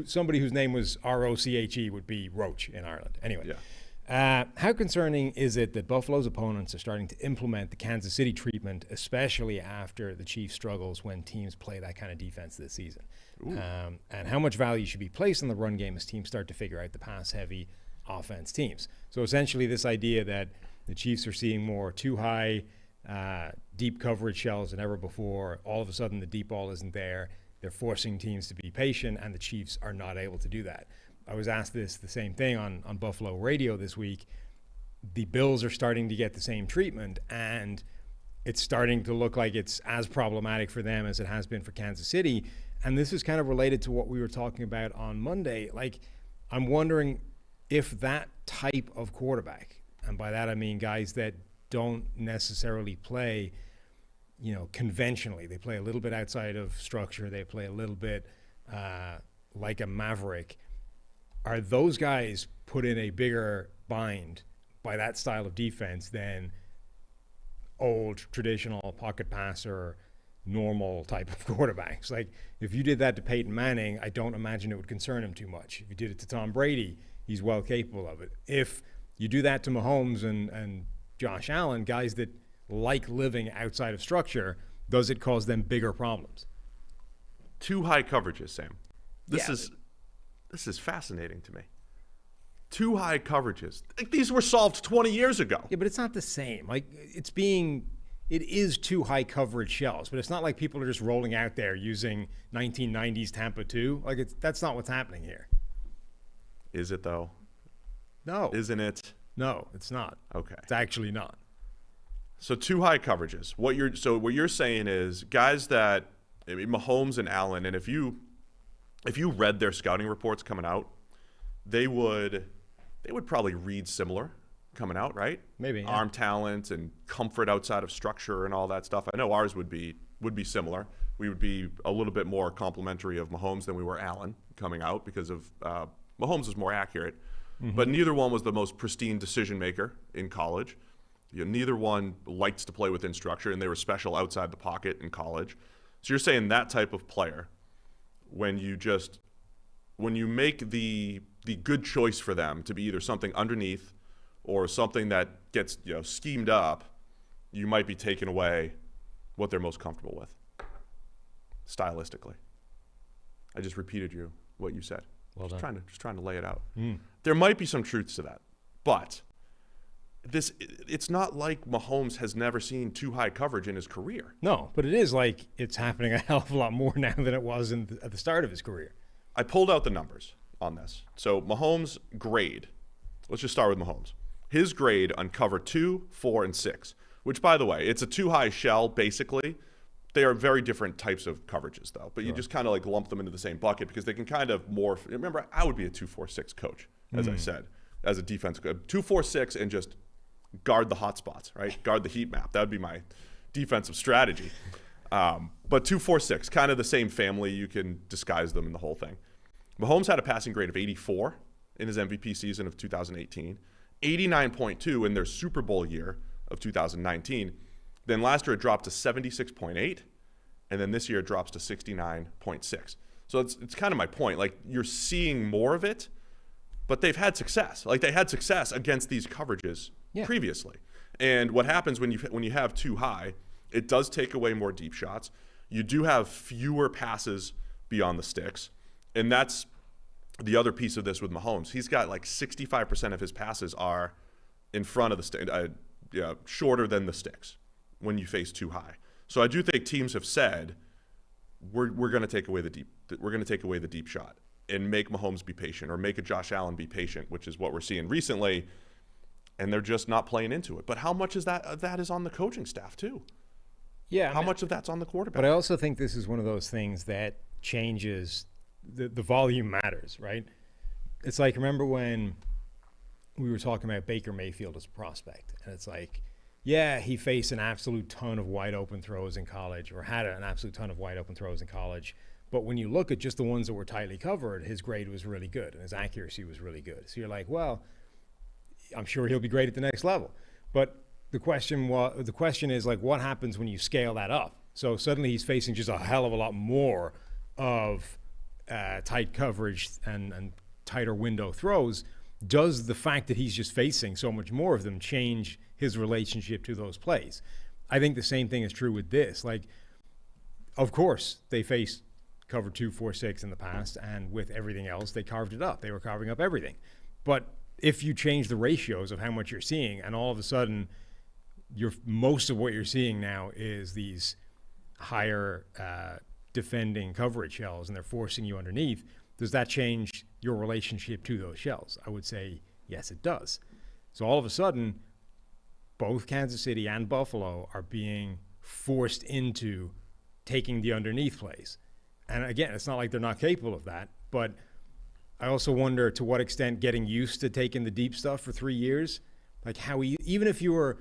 Speaker 8: Somebody whose name was Roche would be Roach in Ireland. Anyway.
Speaker 6: Yeah.
Speaker 8: How concerning is it that Buffalo's opponents are starting to implement the Kansas City treatment, especially after the Chiefs' struggles when teams play that kind of defense this season? And how much value should be placed on the run game as teams start to figure out the pass-heavy offense teams? So essentially this idea that the Chiefs are seeing more too high, deep coverage shells than ever before. All of a sudden the deep ball isn't there. They're forcing teams to be patient, and the Chiefs are not able to do that. I was asked the same thing on Buffalo radio this week. The Bills are starting to get the same treatment, and it's starting to look like it's as problematic for them as it has been for Kansas City. And this is kind of related to what we were talking about on Monday. Like, I'm wondering if that type of quarterback, and by that I mean guys that don't necessarily play, conventionally. They play a little bit outside of structure. They play a little bit like a maverick. Are those guys put in a bigger bind by that style of defense than old, traditional pocket passer, normal type of quarterbacks? Like, if you did that to Peyton Manning, I don't imagine it would concern him too much. If you did it to Tom Brady, he's well capable of it. If you do that to Mahomes and Josh Allen, guys that like living outside of structure, does it cause them bigger problems?
Speaker 6: Too high coverages, Sam. This is fascinating to me. Too high coverages. These were solved 20 years ago.
Speaker 8: Yeah, but it's not the same. Like, it is too high coverage shells, but it's not like people are just rolling out there using 1990s Tampa 2. Like, that's not what's happening here.
Speaker 6: Is it, though?
Speaker 8: No.
Speaker 6: Isn't it?
Speaker 8: No, it's not.
Speaker 6: Okay.
Speaker 8: It's actually not.
Speaker 6: So too high coverages. What you're saying is guys that, Mahomes and Allen, and if you read their scouting reports coming out, they would they would probably read similar coming out, right?
Speaker 8: Maybe, yeah.
Speaker 6: Arm talent and comfort outside of structure and all that stuff. I know ours would be similar. We would be a little bit more complimentary of Mahomes than we were Allen coming out because of Mahomes was more accurate. But neither one was the most pristine decision maker in college. Neither one liked to play within structure, and they were special outside the pocket in college. So you're saying that type of player, when you make the good choice for them to be either something underneath or something that gets schemed up, you might be taking away what they're most comfortable with stylistically. I just repeated what you said.
Speaker 8: Well done.
Speaker 6: Just trying to lay it out. There might be some truths to that, but it's not like Mahomes has never seen too high coverage in his career.
Speaker 8: No, but it is like it's happening a hell of a lot more now than it was at the start of his career.
Speaker 6: I pulled out the numbers on this. So Mahomes' grade, let's just start with Mahomes. His grade on cover 2, 4, and 6, which, by the way, it's a too high shell, basically. They are very different types of coverages, though. But you just kind of like lump them into the same bucket because they can kind of morph. Remember, I would be a 2-4-6 coach, as I said, as a defense coach. 2-4-6 and just guard the hot spots, right? Guard the heat map. That would be my defensive strategy. But 2-4-6, kind of the same family. You can disguise them in the whole thing. Mahomes had a passing grade of 84 in his MVP season of 2018, 89.2 in their Super Bowl year of 2019. Then last year it dropped to 76.8, and then this year it drops to 69.6. So it's kind of my point. Like, you're seeing more of it, but they've had success. Like, they had success against these coverages previously. And what happens when you have too high, it does take away more deep shots. You do have fewer passes beyond the sticks, and that's the other piece of this with Mahomes. He's got like 65% of his passes are in front of the stick, shorter than the sticks when you face too high. So I do think teams have said we're going to take away the deep shot and make Mahomes be patient, or make a Josh Allen be patient, which is what we're seeing recently, and they're just not playing into it. But how much is that is on the coaching staff too?
Speaker 8: Yeah.
Speaker 6: How much of that's on the quarterback?
Speaker 8: But I also think this is one of those things that changes the volume matters, right? It's like, remember when we were talking about Baker Mayfield as a prospect, and it's like, yeah, he faced an absolute ton of wide open throws in college, or had an absolute ton of wide open throws in college. But when you look at just the ones that were tightly covered, his grade was really good and his accuracy was really good. So you're like, well, I'm sure he'll be great at the next level. But the question is, like, what happens when you scale that up? So suddenly he's facing just a hell of a lot more of tight coverage and tighter window throws. Does the fact that he's just facing so much more of them change his relationship to those plays? I think the same thing is true with this. Like, of course, they faced cover 2, 4, 6 in the past, and with everything else, they carved it up. They were carving up everything. But if you change the ratios of how much you're seeing, and all of a sudden, most of what you're seeing now is these higher defending coverage shells, and they're forcing you underneath, does that change your relationship to those shells? I would say yes, it does. So all of a sudden, both Kansas City and Buffalo are being forced into taking the underneath plays. And again, it's not like they're not capable of that, but I also wonder to what extent getting used to taking the deep stuff for 3 years, like how even if you were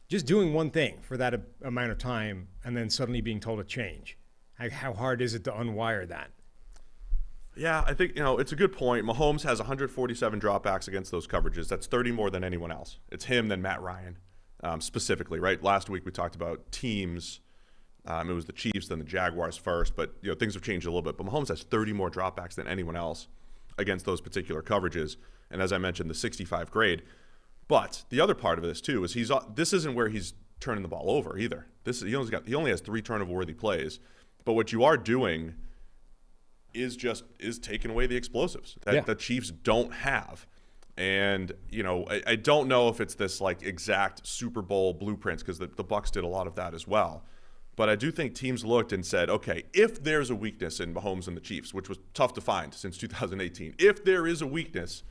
Speaker 8: just doing one thing for that amount of time and then suddenly being told to change, how hard is it to unwire that?
Speaker 6: Yeah, I think, it's a good point. Mahomes has 147 dropbacks against those coverages. That's 30 more than anyone else. It's him, then Matt Ryan, specifically, right? Last week we talked about teams. It was the Chiefs, then the Jaguars first, but things have changed a little bit. But Mahomes has 30 more dropbacks than anyone else against those particular coverages. And as I mentioned, the 65 grade. But the other part of this too is this isn't where he's turning the ball over either. He only has 3 turnover-worthy plays. But what you are doing is taking away the explosives that the Chiefs don't have. And, I don't know if it's this like exact Super Bowl blueprints, because the Bucs did a lot of that as well. But I do think teams looked and said, okay, if there's a weakness in Mahomes and the Chiefs, which was tough to find since 2018, if there is a weakness,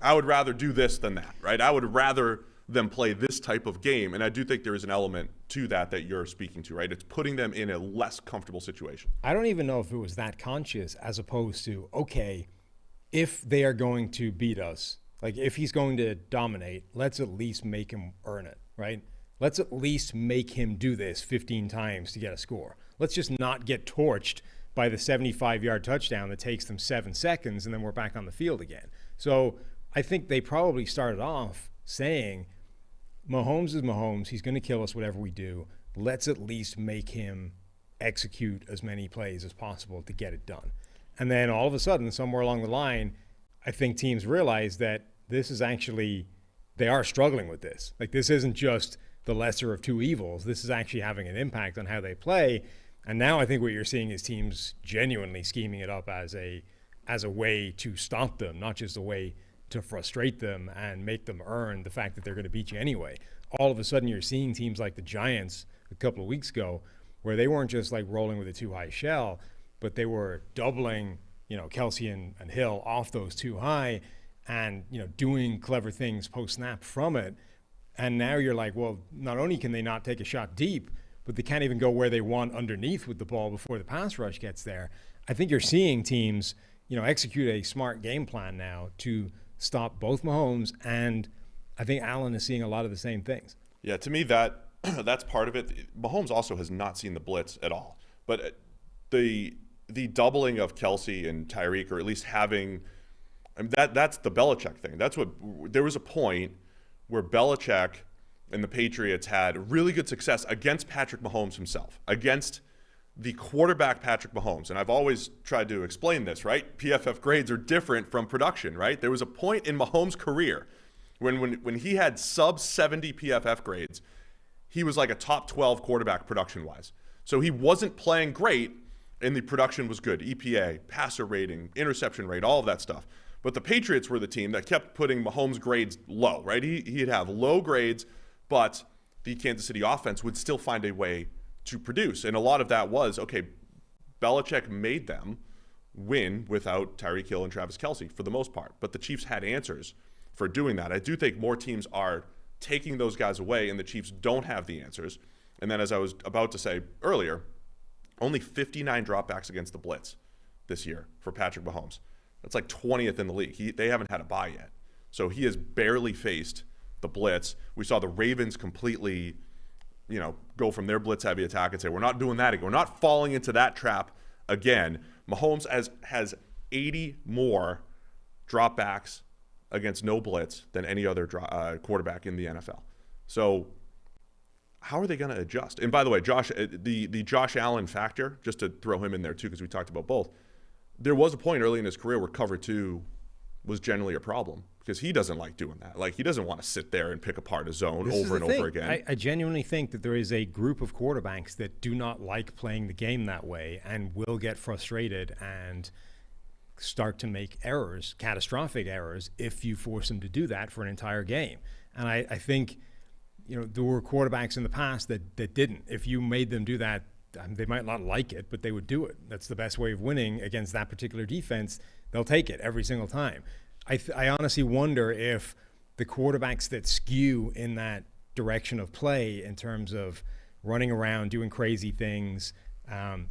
Speaker 6: I would rather do this than that, right? I would rather them play this type of game. And I do think there is an element to that you're speaking to, right? It's putting them in a less comfortable situation.
Speaker 8: I don't even know if it was that conscious, as opposed to, okay, if they are going to beat us Like, if he's going to dominate, let's at least make him earn it, right? Let's at least make him do this 15 times to get a score. Let's just not get torched by the 75-yard touchdown that takes them 7 seconds, and then we're back on the field again. So I think they probably started off saying, Mahomes is Mahomes. He's going to kill us whatever we do. Let's at least make him execute as many plays as possible to get it done. And then all of a sudden, somewhere along the line, I think teams realize that this is actually, they are struggling with this. Like, this isn't just the lesser of two evils. This is actually having an impact on how they play. And now I think what you're seeing is teams genuinely scheming it up as a way to stop them, not just a way to frustrate them and make them earn the fact that they're going to beat you anyway. All of a sudden, you're seeing teams like the Giants a couple of weeks ago, where they weren't just like rolling with a too high shell, but they were doubling, Kelsey and Hill off those too high, and doing clever things post snap from it. And now you're like, well, not only can they not take a shot deep, but they can't even go where they want underneath with the ball before the pass rush gets there. I think you're seeing teams, execute a smart game plan now to stop both Mahomes, and I think Allen is seeing a lot of the same things.
Speaker 6: Yeah, to me, that's part of it. Mahomes also has not seen the blitz at all. But the doubling of Kelsey and Tyreek, or at least having that's the Belichick thing. That's what there was a point where Belichick and the Patriots had really good success against Patrick Mahomes himself, against the quarterback Patrick Mahomes. And I've always tried to explain this, right? PFF grades are different from production, right? There was a point in Mahomes' career when he had sub 70 PFF grades, he was like a top 12 quarterback production-wise. So he wasn't playing great, and the production was good. EPA, passer rating, interception rate, all of that stuff. But the Patriots were the team that kept putting Mahomes' grades low, right? He'd have low grades, but the Kansas City offense would still find a way to produce. And a lot of that was, okay, Belichick made them win without Tyreek Hill and Travis Kelce for the most part. But the Chiefs had answers for doing that. I do think more teams are taking those guys away, and the Chiefs don't have the answers. And then, as I was about to say earlier, only 59 dropbacks against the blitz this year for Patrick Mahomes. That's like 20th in the league. They haven't had a bye yet. So he has barely faced the blitz. We saw the Ravens completely, go from their blitz-heavy attack and say, we're not doing that again. We're not falling into that trap again. Mahomes has 80 more dropbacks against no blitz than any other quarterback in the NFL. So how are they going to adjust? And by the way, the Josh Allen factor, just to throw him in there too, because we talked about both, there was a point early in his career where cover two was generally a problem because he doesn't like doing that. Like, he doesn't want to sit there and pick apart a zone over and over again.
Speaker 8: I genuinely think that there is a group of quarterbacks that do not like playing the game that way and will get frustrated and start to make errors, catastrophic errors, if you force them to do that for an entire game. And I think, there were quarterbacks in the past that didn't. If you made them do that, they might not like it, but they would do it. That's the best way of winning against that particular defense. They'll take it every single time. I honestly wonder if the quarterbacks that skew in that direction of play in terms of running around, doing crazy things,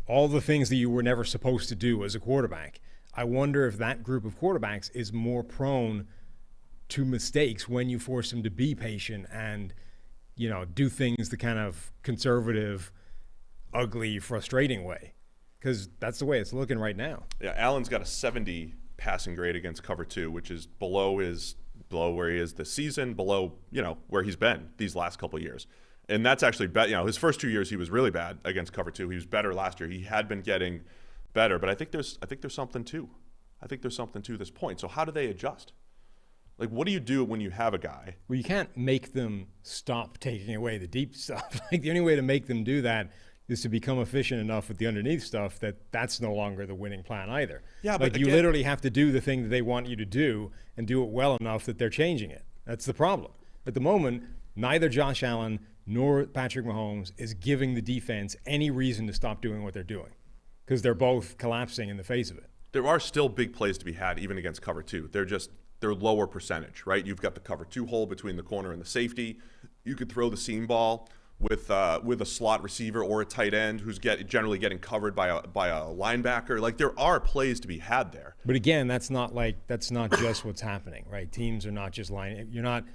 Speaker 8: all the things that you were never supposed to do as a quarterback, I wonder if that group of quarterbacks is more prone to mistakes when you force them to be patient and, do things the kind of conservative, ugly, frustrating way, because that's the way it's looking right now.
Speaker 6: Yeah, Allen's got a 70 passing grade against cover two, which is below where he is this season, below where he's been these last couple of years. And that's actually his first 2 years he was really bad against cover two. He was better last year. He had been getting better, but I think there's something to this point. So how do they adjust? Like, what do you do when you have a guy?
Speaker 8: Well, you can't make them stop taking away the deep stuff. Like, the only way to make them do that is to become efficient enough with the underneath stuff that's no longer the winning plan either.
Speaker 6: Yeah,
Speaker 8: but
Speaker 6: you
Speaker 8: again, literally have to do the thing that they want you to do and do it well enough that they're changing it. That's the problem. At the moment, neither Josh Allen nor Patrick Mahomes is giving the defense any reason to stop doing what they're doing because they're both collapsing in the face of it.
Speaker 6: There are still big plays to be had even against cover two. They're lower percentage, right? You've got the cover two hole between the corner and the safety. You could throw the seam ball with a slot receiver or a tight end who's generally getting covered by a linebacker. Like, there are plays to be had there.
Speaker 8: But again, that's not just what's happening, right? Teams are not just lining. You're not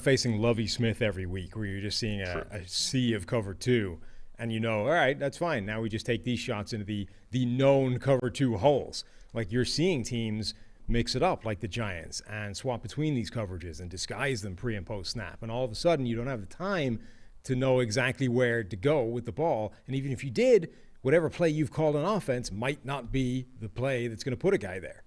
Speaker 8: facing Lovie Smith every week where you're just seeing a sea of cover two, and all right, that's fine. Now we just take these shots into the known cover two holes. Like, you're seeing teams mix it up like the Giants and swap between these coverages and disguise them pre and post snap, and all of a sudden you don't have the time to know exactly where to go with the ball. And even if you did, whatever play you've called on offense might not be the play that's going to put a guy there.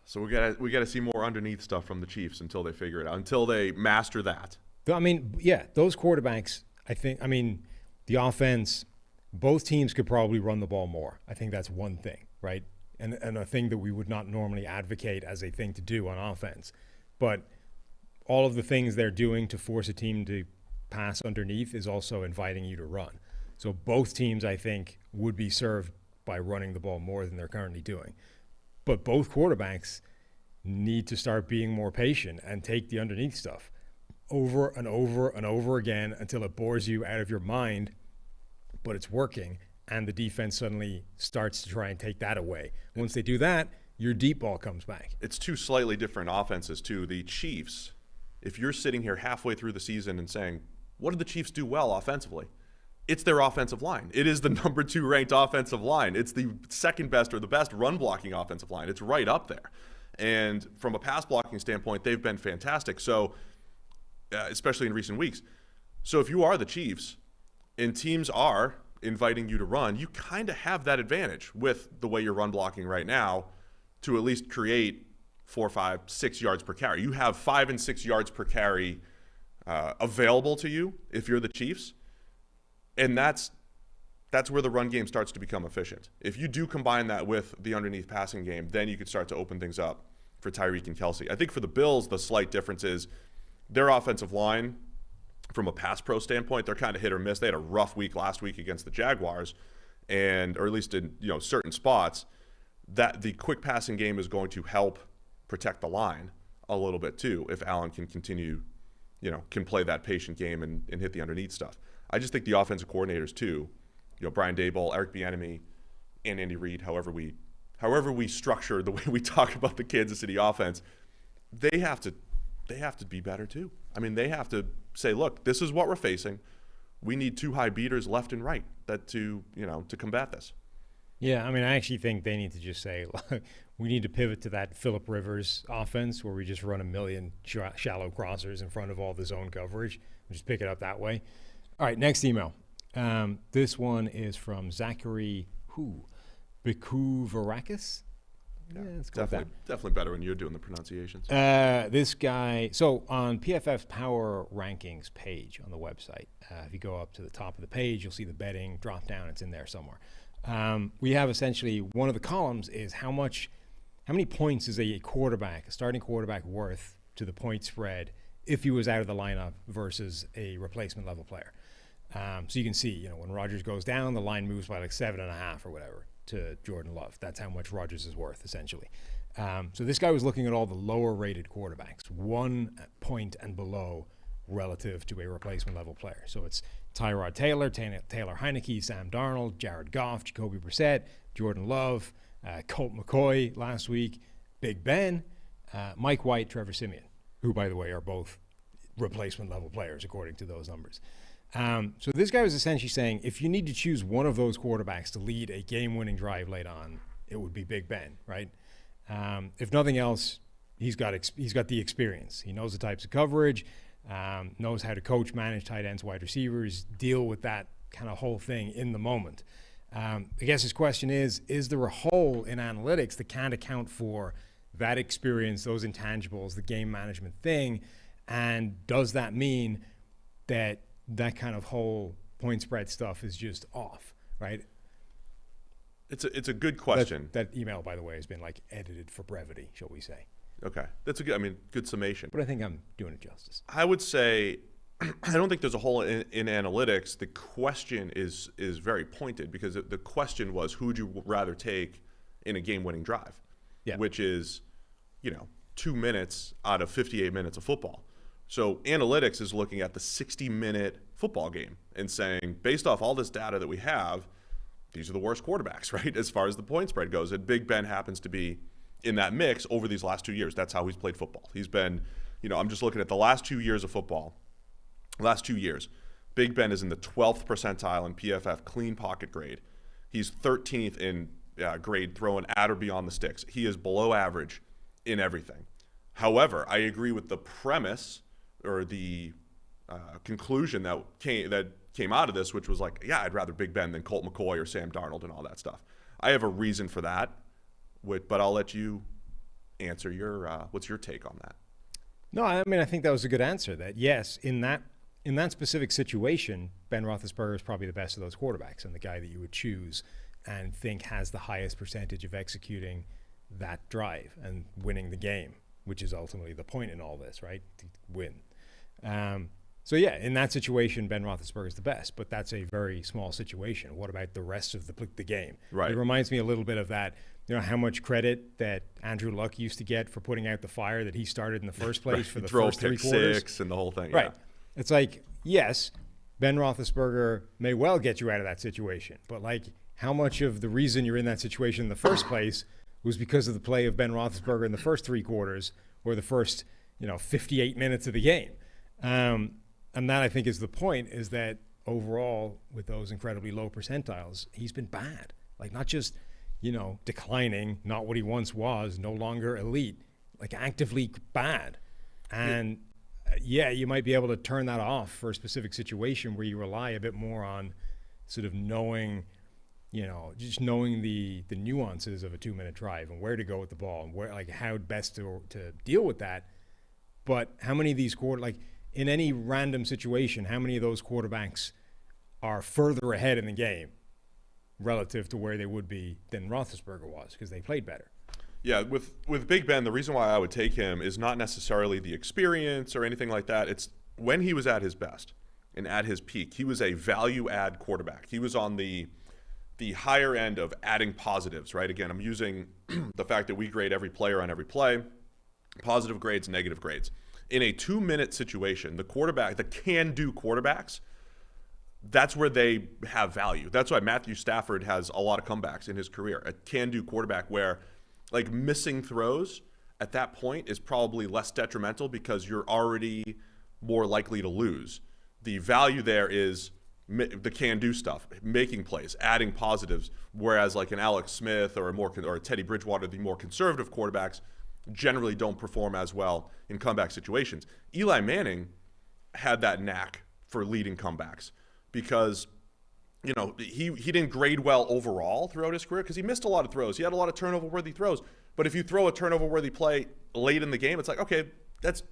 Speaker 6: So we gotta see more underneath stuff from the Chiefs until they figure it out, until they master that.
Speaker 8: I mean, yeah, those quarterbacks, the offense, both teams could probably run the ball more. I think that's one thing, right? And a thing that we would not normally advocate as a thing to do on offense. But all of the things they're doing to force a team to pass underneath is also inviting you to run. So both teams, I think, would be served by running the ball more than they're currently doing. But both quarterbacks need to start being more patient and take the underneath stuff over and over and over again until it bores you out of your mind, but it's working, and the defense suddenly starts to try and take that away. Once they do that, your deep ball comes back.
Speaker 6: It's two slightly different offenses, too. The Chiefs, if you're sitting here halfway through the season and saying, what did the Chiefs do well offensively? It's their offensive line. It is the number 2 ranked offensive line. It's the second best or the best run blocking offensive line. It's right up there. And from a pass blocking standpoint, they've been fantastic. So, especially in recent weeks. So if you are the Chiefs and teams are inviting you to run, you kind of have that advantage with the way you're run blocking right now to at least create 4, 5, 6 yards per carry. You have 5 and 6 yards per carry available to you if you're the Chiefs. And that's where the run game starts to become efficient. If you do combine that with the underneath passing game, then you could start to open things up for Tyreek and Kelsey. I think for the Bills, the slight difference is their offensive line, from a pass pro standpoint, they're kind of hit or miss. They had a rough week last week against the Jaguars, or at least in certain spots. That the quick passing game is going to help protect the line a little bit too if Allen can continue, can play that patient game and hit the underneath stuff. I just think the offensive coordinators too, Brian Daboll, Eric Bieniemy, and Andy Reid, however we structure the way we talk about the Kansas City offense, they have to be better too. I mean, they have to say, look, this is what we're facing. We need 2 high beaters left and right to combat this.
Speaker 8: Yeah, I mean, I actually think they need to just say, look, we need to pivot to that Phillip Rivers offense where we just run a million shallow crossers in front of all the zone coverage and just pick it up that way. All right, next email. This one is from Zachary Bikuvarakis. Yeah, it's
Speaker 6: definitely better when you're doing the pronunciations.
Speaker 8: This guy, so on PFF's Power Rankings page on the website, if you go up to the top of the page, you'll see the betting drop down. It's in there somewhere. We have essentially one of the columns is how many points is a starting quarterback worth to the point spread if he was out of the lineup versus a replacement level player. So you can see, when Rodgers goes down, the line moves by like 7.5 or whatever to Jordan Love. That's how much Rodgers is worth, essentially. So this guy was looking at all the lower-rated quarterbacks, 1 point and below relative to a replacement-level player. So it's Tyrod Taylor, Taylor Heineke, Sam Darnold, Jared Goff, Jacoby Brissett, Jordan Love, Colt McCoy last week, Big Ben, Mike White, Trevor Siemian, who, by the way, are both replacement-level players according to those numbers. So this guy was essentially saying if you need to choose one of those quarterbacks to lead a game-winning drive late on, it would be Big Ben, right? If nothing else, he's got the experience. He knows the types of coverage, knows how to coach, manage tight ends, wide receivers, deal with that kind of whole thing in the moment. I guess his question is there a hole in analytics that can't account for that experience, those intangibles, the game management thing? And does that mean that kind of whole point spread stuff is just off, right?
Speaker 6: It's a good question.
Speaker 8: That email, by the way, has been edited for brevity, shall we say.
Speaker 6: Okay. That's good summation.
Speaker 8: But I think I'm doing it justice.
Speaker 6: I would say I don't think there's a hole in analytics. The question is very pointed because the question was who would you rather take in a game-winning drive, which is 2 minutes out of 58 minutes of football. So analytics is looking at the 60-minute football game and saying, based off all this data that we have, these are the worst quarterbacks, right, as far as the point spread goes. And Big Ben happens to be in that mix over these last 2 years. That's how he's played football. He's been, I'm just looking at the last 2 years of football. Last 2 years, Big Ben is in the 12th percentile in PFF clean pocket grade. He's 13th in grade throwing at or beyond the sticks. He is below average in everything. However, I agree with the premise or the conclusion that came out of this, which was like, yeah, I'd rather Big Ben than Colt McCoy or Sam Darnold and all that stuff. I have a reason for that, but I'll let you answer what's your take on that?
Speaker 8: No, I mean, I think that was a good answer. That yes, in that specific situation, Ben Roethlisberger is probably the best of those quarterbacks and the guy that you would choose and think has the highest percentage of executing that drive and winning the game, which is ultimately the point in all this, right? To win. So yeah, in that situation, Ben Roethlisberger is the best, but that's a very small situation. What about the rest of the game?
Speaker 6: Right.
Speaker 8: It reminds me a little bit of that, how much credit that Andrew Luck used to get for putting out the fire that he started in the first place
Speaker 6: right.
Speaker 8: for the
Speaker 6: Throw
Speaker 8: first 3
Speaker 6: pick
Speaker 8: quarters.
Speaker 6: 6 and the whole thing.
Speaker 8: Right.
Speaker 6: Yeah.
Speaker 8: It's like, yes, Ben Roethlisberger may well get you out of that situation, but like how much of the reason you're in that situation in the first place was because of the play of Ben Roethlisberger in the first 3 quarters or the first, 58 minutes of the game. And that, I think, is the point, is that overall, with those incredibly low percentiles, he's been bad. Like, not just, declining, not what he once was, no longer elite, like actively bad. And, you might be able to turn that off for a specific situation where you rely a bit more on sort of knowing, just knowing the nuances of a 2-minute drive and where to go with the ball and where, like, how best to deal with that. But how many of these in any random situation, how many of those quarterbacks are further ahead in the game relative to where they would be than Roethlisberger was because they played better?
Speaker 6: Yeah, with Big Ben, the reason why I would take him is not necessarily the experience or anything like that. It's when he was at his best and at his peak, he was a value-add quarterback. He was on the higher end of adding positives, right? Again, I'm using the fact that we grade every player on every play, positive grades, negative grades. In a 2-minute situation, the can-do quarterbacks, that's where they have value. That's why Matthew Stafford has a lot of comebacks in his career. A can-do quarterback where, like, missing throws at that point is probably less detrimental because you're already more likely to lose. The value there is the can-do stuff, making plays, adding positives, whereas like an Alex Smith or a Teddy Bridgewater, the more conservative quarterbacks, generally don't perform as well in comeback situations. Eli Manning had that knack for leading comebacks because, he didn't grade well overall throughout his career because he missed a lot of throws. He had a lot of turnover-worthy throws. But if you throw a turnover-worthy play late in the game, it's like, okay, it's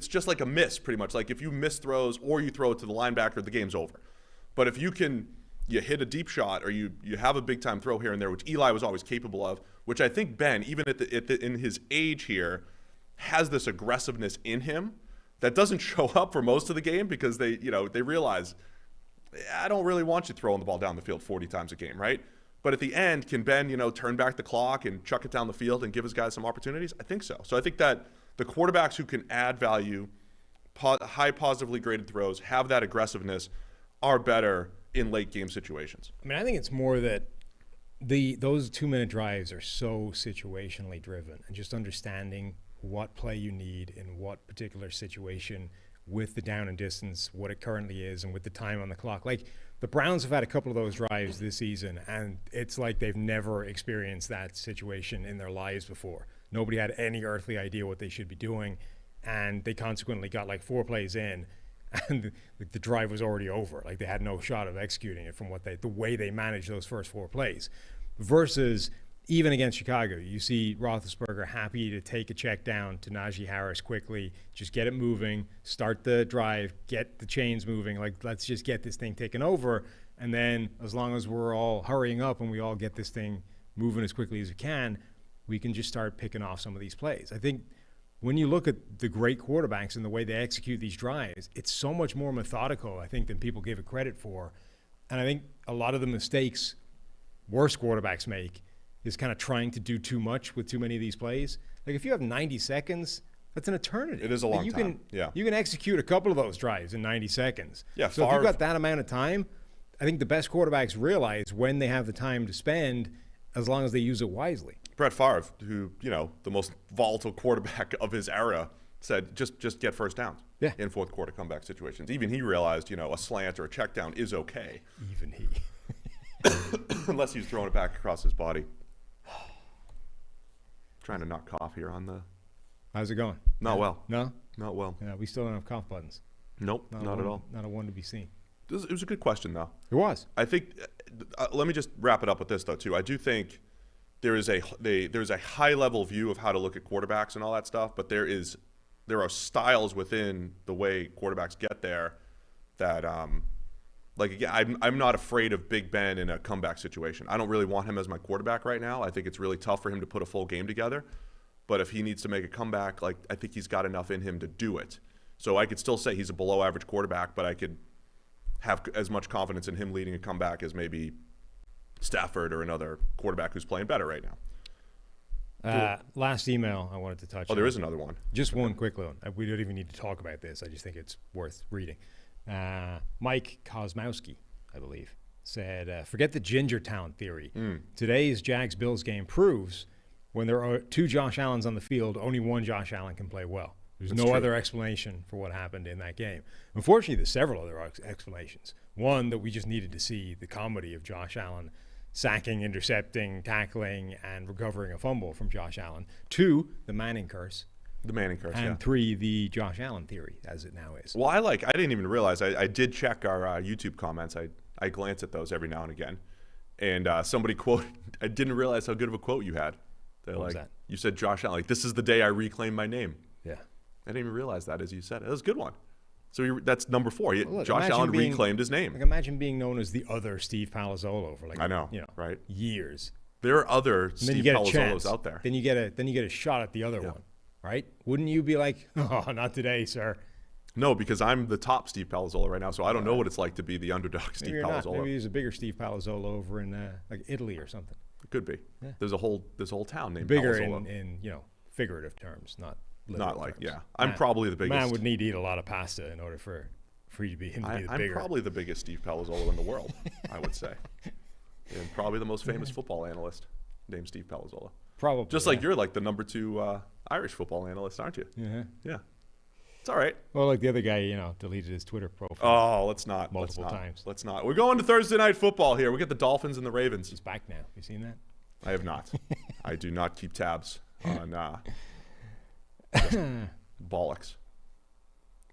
Speaker 6: just like a miss pretty much. Like if you miss throws or you throw it to the linebacker, the game's over. But if you hit a deep shot or you have a big-time throw here and there, which Eli was always capable of, which I think Ben, even in his age here, has this aggressiveness in him that doesn't show up for most of the game because they realize, I don't really want you throwing the ball down the field 40 times a game, right? But at the end, can Ben, turn back the clock and chuck it down the field and give his guys some opportunities? I think so. So I think that the quarterbacks who can add value, high positively graded throws, have that aggressiveness, are better in late game situations.
Speaker 8: I mean, I think it's more that those 2-minute drives are so situationally driven, and just understanding what play you need in what particular situation with the down and distance, what it currently is, and with the time on the clock. Like, the Browns have had a couple of those drives this season, and it's like they've never experienced that situation in their lives before. Nobody had any earthly idea what they should be doing, and they consequently got like 4 plays in, and the drive was already over. Like, they had no shot of executing it from the way they managed those first 4 plays. Versus even against Chicago, you see Roethlisberger happy to take a check down to Najee Harris quickly, just get it moving, start the drive, get the chains moving. Like, let's just get this thing taken over. And then as long as we're all hurrying up and we all get this thing moving as quickly as we can just start picking off some of these plays. I think when you look at the great quarterbacks and the way they execute these drives, it's so much more methodical, I think, than people give it credit for. And I think a lot of the mistakes worse quarterbacks make is kind of trying to do too much with too many of these plays. Like, if you have 90 seconds, That's an eternity.
Speaker 6: It is a long
Speaker 8: you
Speaker 6: time. Yeah.
Speaker 8: You can execute a couple of those drives in 90 seconds.
Speaker 6: Yeah.
Speaker 8: So if you've got that amount of time, I think the best quarterbacks realize when they have the time to spend, as long as they use it wisely.
Speaker 6: Brett Favre, who, the most volatile quarterback of his era, said just get first downs in fourth quarter comeback situations. Even he realized, a slant or a check down is okay.
Speaker 8: Even he.
Speaker 6: Unless he's throwing it back across his body. Trying to not cough here on the...
Speaker 8: How's it going?
Speaker 6: Not well.
Speaker 8: No?
Speaker 6: Not well.
Speaker 8: Yeah, we still don't have cough buttons.
Speaker 6: Nope, not at all.
Speaker 8: Not a one to be seen.
Speaker 6: It was a good question, though.
Speaker 8: It was.
Speaker 6: I think, let me just wrap it up with this, though, too. I do think there's a high-level view of how to look at quarterbacks and all that stuff, but there are styles within the way quarterbacks get there that, again, I'm not afraid of Big Ben in a comeback situation. I don't really want him as my quarterback right now. I think it's really tough for him to put a full game together. But if he needs to make a comeback, I think he's got enough in him to do it. So I could still say he's a below-average quarterback, but I could have as much confidence in him leading a comeback as maybe Stafford or another quarterback who's playing better right now.
Speaker 8: Last email I wanted to touch on.
Speaker 6: Oh, there is another one.
Speaker 8: Just one quick one. We don't even need to talk about this. I just think it's worth reading. Mike Kozmowski, I believe, said, forget the ginger talent theory. Today's Jags-Bills game proves when there are two Josh Allens on the field, only one Josh Allen can play well. There's no other explanation for what happened in that game. Unfortunately, there's several other explanations. One, that we just needed to see the comedy of Josh Allen sacking, intercepting, tackling, and recovering a fumble from Josh Allen. Two, the Manning curse.
Speaker 6: The Manning curse,
Speaker 8: and three, the Josh Allen theory, as it now is.
Speaker 6: Well, I didn't even realize. I did check our YouTube comments. I glance at those every now and again. And somebody quoted, I didn't realize how good of a quote you had. They're
Speaker 8: what was that?
Speaker 6: You said Josh Allen, this is the day I reclaim my name.
Speaker 8: Yeah.
Speaker 6: I didn't even realize that as you said it. That was a good one. So that's number 4.
Speaker 8: Look,
Speaker 6: Josh Allen reclaimed his name.
Speaker 8: Imagine being known as the other Steve Palazzolo for
Speaker 6: right?
Speaker 8: years.
Speaker 6: There are other Steve Palazzolos out there.
Speaker 8: Then you get a shot at the other one, right? Wouldn't you be like, oh, not today, sir?
Speaker 6: No, because I'm the top Steve Palazzolo right now, so I don't know what it's like to be the underdog Steve Palazzolo.
Speaker 8: Maybe he's a bigger Steve Palazzolo over in Italy or something.
Speaker 6: It could be. Yeah. There's a whole town named
Speaker 8: bigger
Speaker 6: Palazzolo.
Speaker 8: in figurative terms, not literal
Speaker 6: like
Speaker 8: terms.
Speaker 6: yeah. I'm probably the biggest.
Speaker 8: Man would need to eat a lot of pasta in order for you to be him to be the bigger.
Speaker 6: I'm probably the biggest Steve Palazzolo in the world, I would say. And probably the most famous football analyst named Steve Palazzolo.
Speaker 8: Probably.
Speaker 6: Just like you're like the number 2 Irish football analyst, aren't you?
Speaker 8: Yeah.
Speaker 6: Yeah. It's all right.
Speaker 8: Well, like the other guy, deleted his Twitter profile.
Speaker 6: Oh, let's not.
Speaker 8: Multiple times.
Speaker 6: Let's not. We're going to Thursday Night Football here. We get the Dolphins and the Ravens.
Speaker 8: He's back now. You seen that?
Speaker 6: I have not. I do not keep tabs on bollocks.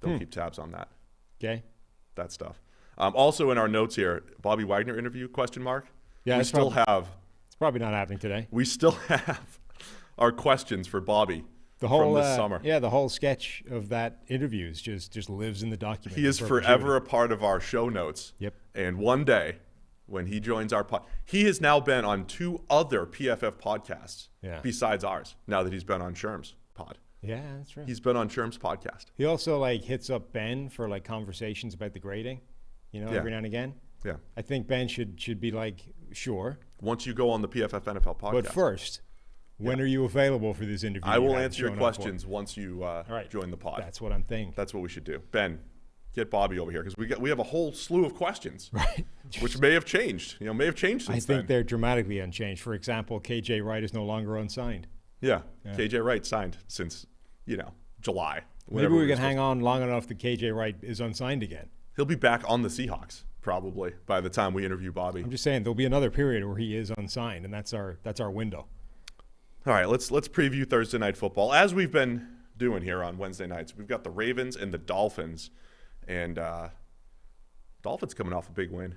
Speaker 6: Don't keep tabs on that.
Speaker 8: Okay.
Speaker 6: That stuff. Also in our notes here, Bobby Wagner interview, ?
Speaker 8: Yeah,
Speaker 6: we still have.
Speaker 8: It's probably not happening today.
Speaker 6: We still have our questions for Bobby from this summer.
Speaker 8: Yeah, the whole sketch of that interview just lives in the document.
Speaker 6: He is forever a part of our show notes.
Speaker 8: Yep.
Speaker 6: And one day, when he joins our pod, he has now been on 2 other PFF podcasts besides ours, now that he's been on Sherm's pod.
Speaker 8: Yeah, that's right.
Speaker 6: He's been on Sherm's podcast.
Speaker 8: He also hits up Ben for conversations about the grading, every now and again.
Speaker 6: Yeah.
Speaker 8: I think Ben should be sure.
Speaker 6: Once you go on the PFF NFL podcast.
Speaker 8: But first, when are you available for this interview?
Speaker 6: I will answer your questions once you join the pod.
Speaker 8: That's what I'm thinking.
Speaker 6: That's what we should do. Ben, get Bobby over here because we have a whole slew of questions,
Speaker 8: right?
Speaker 6: Which may have changed. May have changed since
Speaker 8: then. I think they're dramatically unchanged. For example, KJ Wright is no longer unsigned.
Speaker 6: Yeah. KJ Wright signed since July.
Speaker 8: Maybe we can hang on long enough that KJ Wright is unsigned again.
Speaker 6: He'll be back on the Seahawks probably by the time we interview Bobby.
Speaker 8: I'm just saying there'll be another period where he is unsigned, and that's our window.
Speaker 6: All right, let's preview Thursday Night Football as we've been doing here on Wednesday nights. We've got the Ravens and the Dolphins, and Dolphins coming off a big win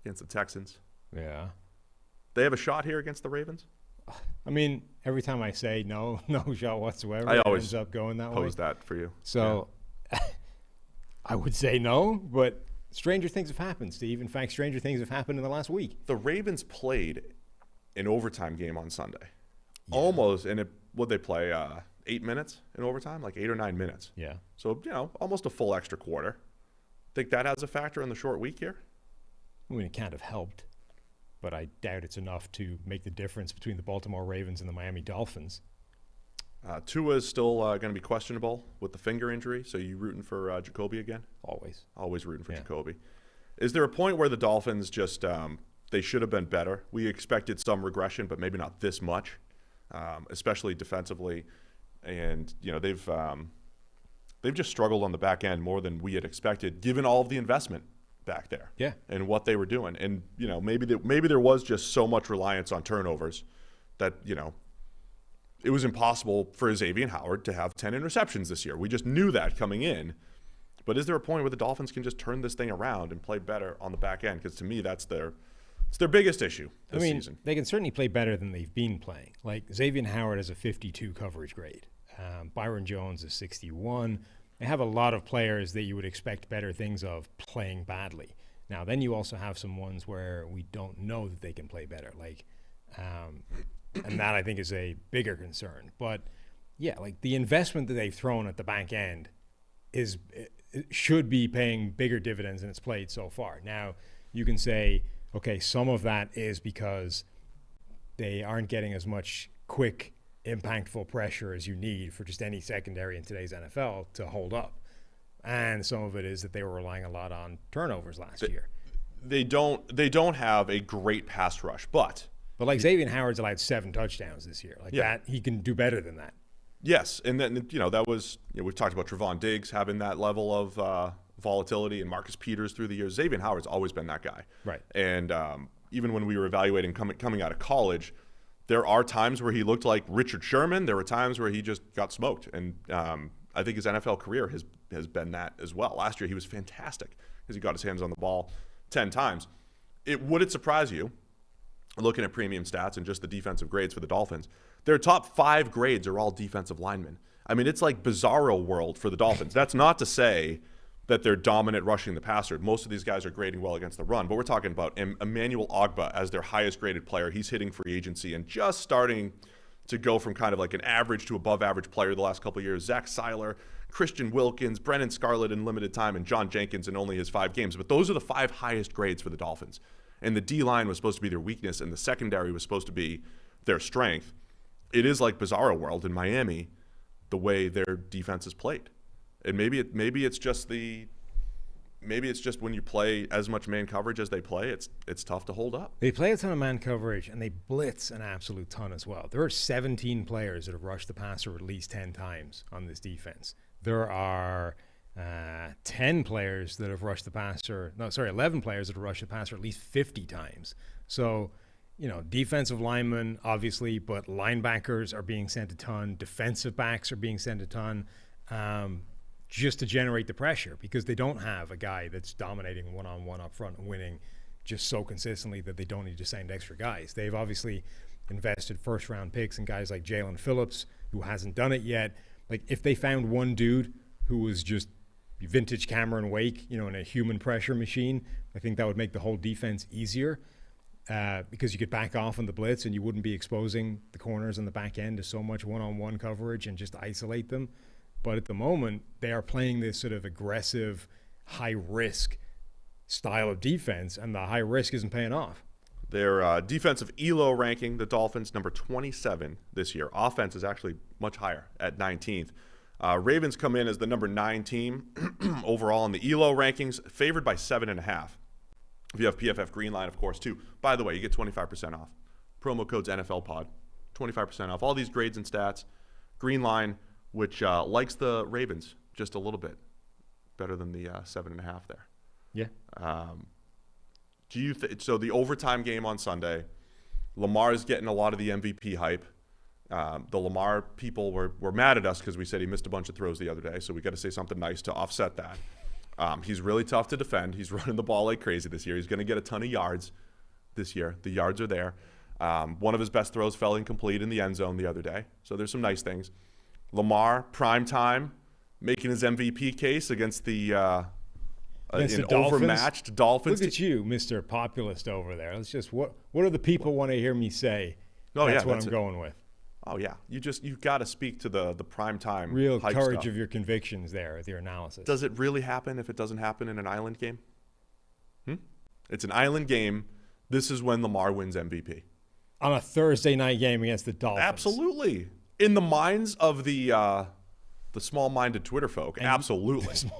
Speaker 6: against the Texans.
Speaker 8: Yeah,
Speaker 6: they have a shot here against the Ravens.
Speaker 8: I mean, every time I say no shot whatsoever,
Speaker 6: I always
Speaker 8: ends up going that way.
Speaker 6: Pose that for you.
Speaker 8: So I would say no, but stranger things have happened, Steve. In fact, stranger things have happened in the last week.
Speaker 6: The Ravens played an overtime game on Sunday. Yeah. Almost, and would they play 8 minutes in overtime, 8 or 9 minutes?
Speaker 8: Yeah.
Speaker 6: So, almost a full extra quarter. Think that has a factor in the short week here?
Speaker 8: I mean, it can't have helped, but I doubt it's enough to make the difference between the Baltimore Ravens and the Miami Dolphins.
Speaker 6: Tua is still going to be questionable with the finger injury. So you rooting for Jacoby again? Always rooting for Jacoby. Is there a point where the Dolphins just they should have been better? We expected some regression, but maybe not this much, especially defensively. And they've just struggled on the back end more than we had expected, given all of the investment back there.
Speaker 8: Yeah.
Speaker 6: And what they were doing. And maybe there was just so much reliance on turnovers that it was impossible for Xavier Howard to have 10 interceptions this year. We just knew that coming in. But is there a point where the Dolphins can just turn this thing around and play better on the back end? Because to me, it's their biggest issue this season.
Speaker 8: They can certainly play better than they've been playing. Like Xavier Howard has a 52 coverage grade. Byron Jones is 61. They have a lot of players that you would expect better things of playing badly. Now, then you also have some ones where we don't know that they can play better. And that I think is a bigger concern. But yeah, the investment that they've thrown at the back end should be paying bigger dividends than it's played so far. Now, you can say, okay, some of that is because they aren't getting as much quick, impactful pressure as you need for just any secondary in today's NFL to hold up. And some of it is that they were relying a lot on turnovers last year.
Speaker 6: They don't have a great pass rush, but
Speaker 8: Xavier Howard's allowed 7 touchdowns this year. That he can do better than that.
Speaker 6: Yes, and then that was we've talked about Trevon Diggs having that level of volatility, and Marcus Peters through the years. Xavier Howard's always been that guy,
Speaker 8: right?
Speaker 6: And even when we were evaluating coming out of college, there are times where he looked like Richard Sherman. There were times where he just got smoked, and I think his NFL career has been that as well. Last year he was fantastic because he got his hands on the ball 10 times. Would it surprise you, looking at premium stats and just the defensive grades for the Dolphins, their top 5 grades are all defensive linemen. I mean, it's like bizarro world for the Dolphins. That's not to say that they're dominant rushing the passer. Most of these guys are grading well against the run, but we're talking about Emmanuel Ogbah as their highest graded player. He's hitting free agency and just starting to go from kind of like an average to above average player the last couple of years. Zach Seiler, Christian Wilkins, Brennan Scarlett in limited time, and John Jenkins in only his 5 games. But those are the 5 highest grades for the Dolphins. And the D-line was supposed to be their weakness, and the secondary was supposed to be their strength. It is like bizarro world in Miami, the way their defense is played. And maybe it's just when you play as much man coverage as they play, it's tough to hold up.
Speaker 8: They play a ton of man coverage, and they blitz an absolute ton as well. There are 17 players that have rushed the passer at least 10 times on this defense. There are 10 players that have rushed the passer. 11 players that have rushed the passer at least 50 times. So, defensive linemen, obviously, but linebackers are being sent a ton. Defensive backs are being sent a ton. Just to generate the pressure, because they don't have a guy that's dominating one-on-one up front and winning just so consistently that they don't need to send extra guys. They've obviously invested first-round picks in guys like Jalen Phillips, who hasn't done it yet. If they found one dude who was just vintage Cameron Wake, in a human pressure machine, I think that would make the whole defense easier because you could back off on the blitz and you wouldn't be exposing the corners on the back end to so much one-on-one coverage and just isolate them. But at the moment, they are playing this sort of aggressive, high-risk style of defense, and the high risk isn't paying off.
Speaker 6: Their defensive ELO ranking, the Dolphins, number 27 this year. Offense is actually much higher at 19th. Ravens come in as the number 9 team overall in the ELO rankings, favored by 7.5. If you have PFF Greenline, of course, too. By the way, you get 25% off. Promo code's NFL Pod. 25% off. All these grades and stats. Greenline, which likes the Ravens just a little bit better than the 7.5 there.
Speaker 8: Yeah.
Speaker 6: So the overtime game on Sunday, Lamar's getting a lot of the MVP hype. The Lamar people were mad at us because we said he missed a bunch of throws the other day, so we got to say something nice to offset that. He's really tough to defend. He's running the ball like crazy this year. He's going to get a ton of yards this year. The yards are there. One of his best throws fell incomplete in the end zone the other day, so there's some nice things. Lamar, prime time, making his MVP case against the overmatched Dolphins.
Speaker 8: Look at you, Mr. Populist over there. Let's just what do the people want to hear me say? That's what I'm going with.
Speaker 6: Oh yeah, you've got to speak to the prime time.
Speaker 8: Real
Speaker 6: hype
Speaker 8: courage
Speaker 6: stuff.
Speaker 8: Of your convictions there with your analysis.
Speaker 6: Does it really happen if it doesn't happen in an island game? It's an island game. This is when Lamar wins MVP.
Speaker 8: On a Thursday night game against the Dolphins.
Speaker 6: Absolutely. In the minds of the small-minded Twitter folk, absolutely.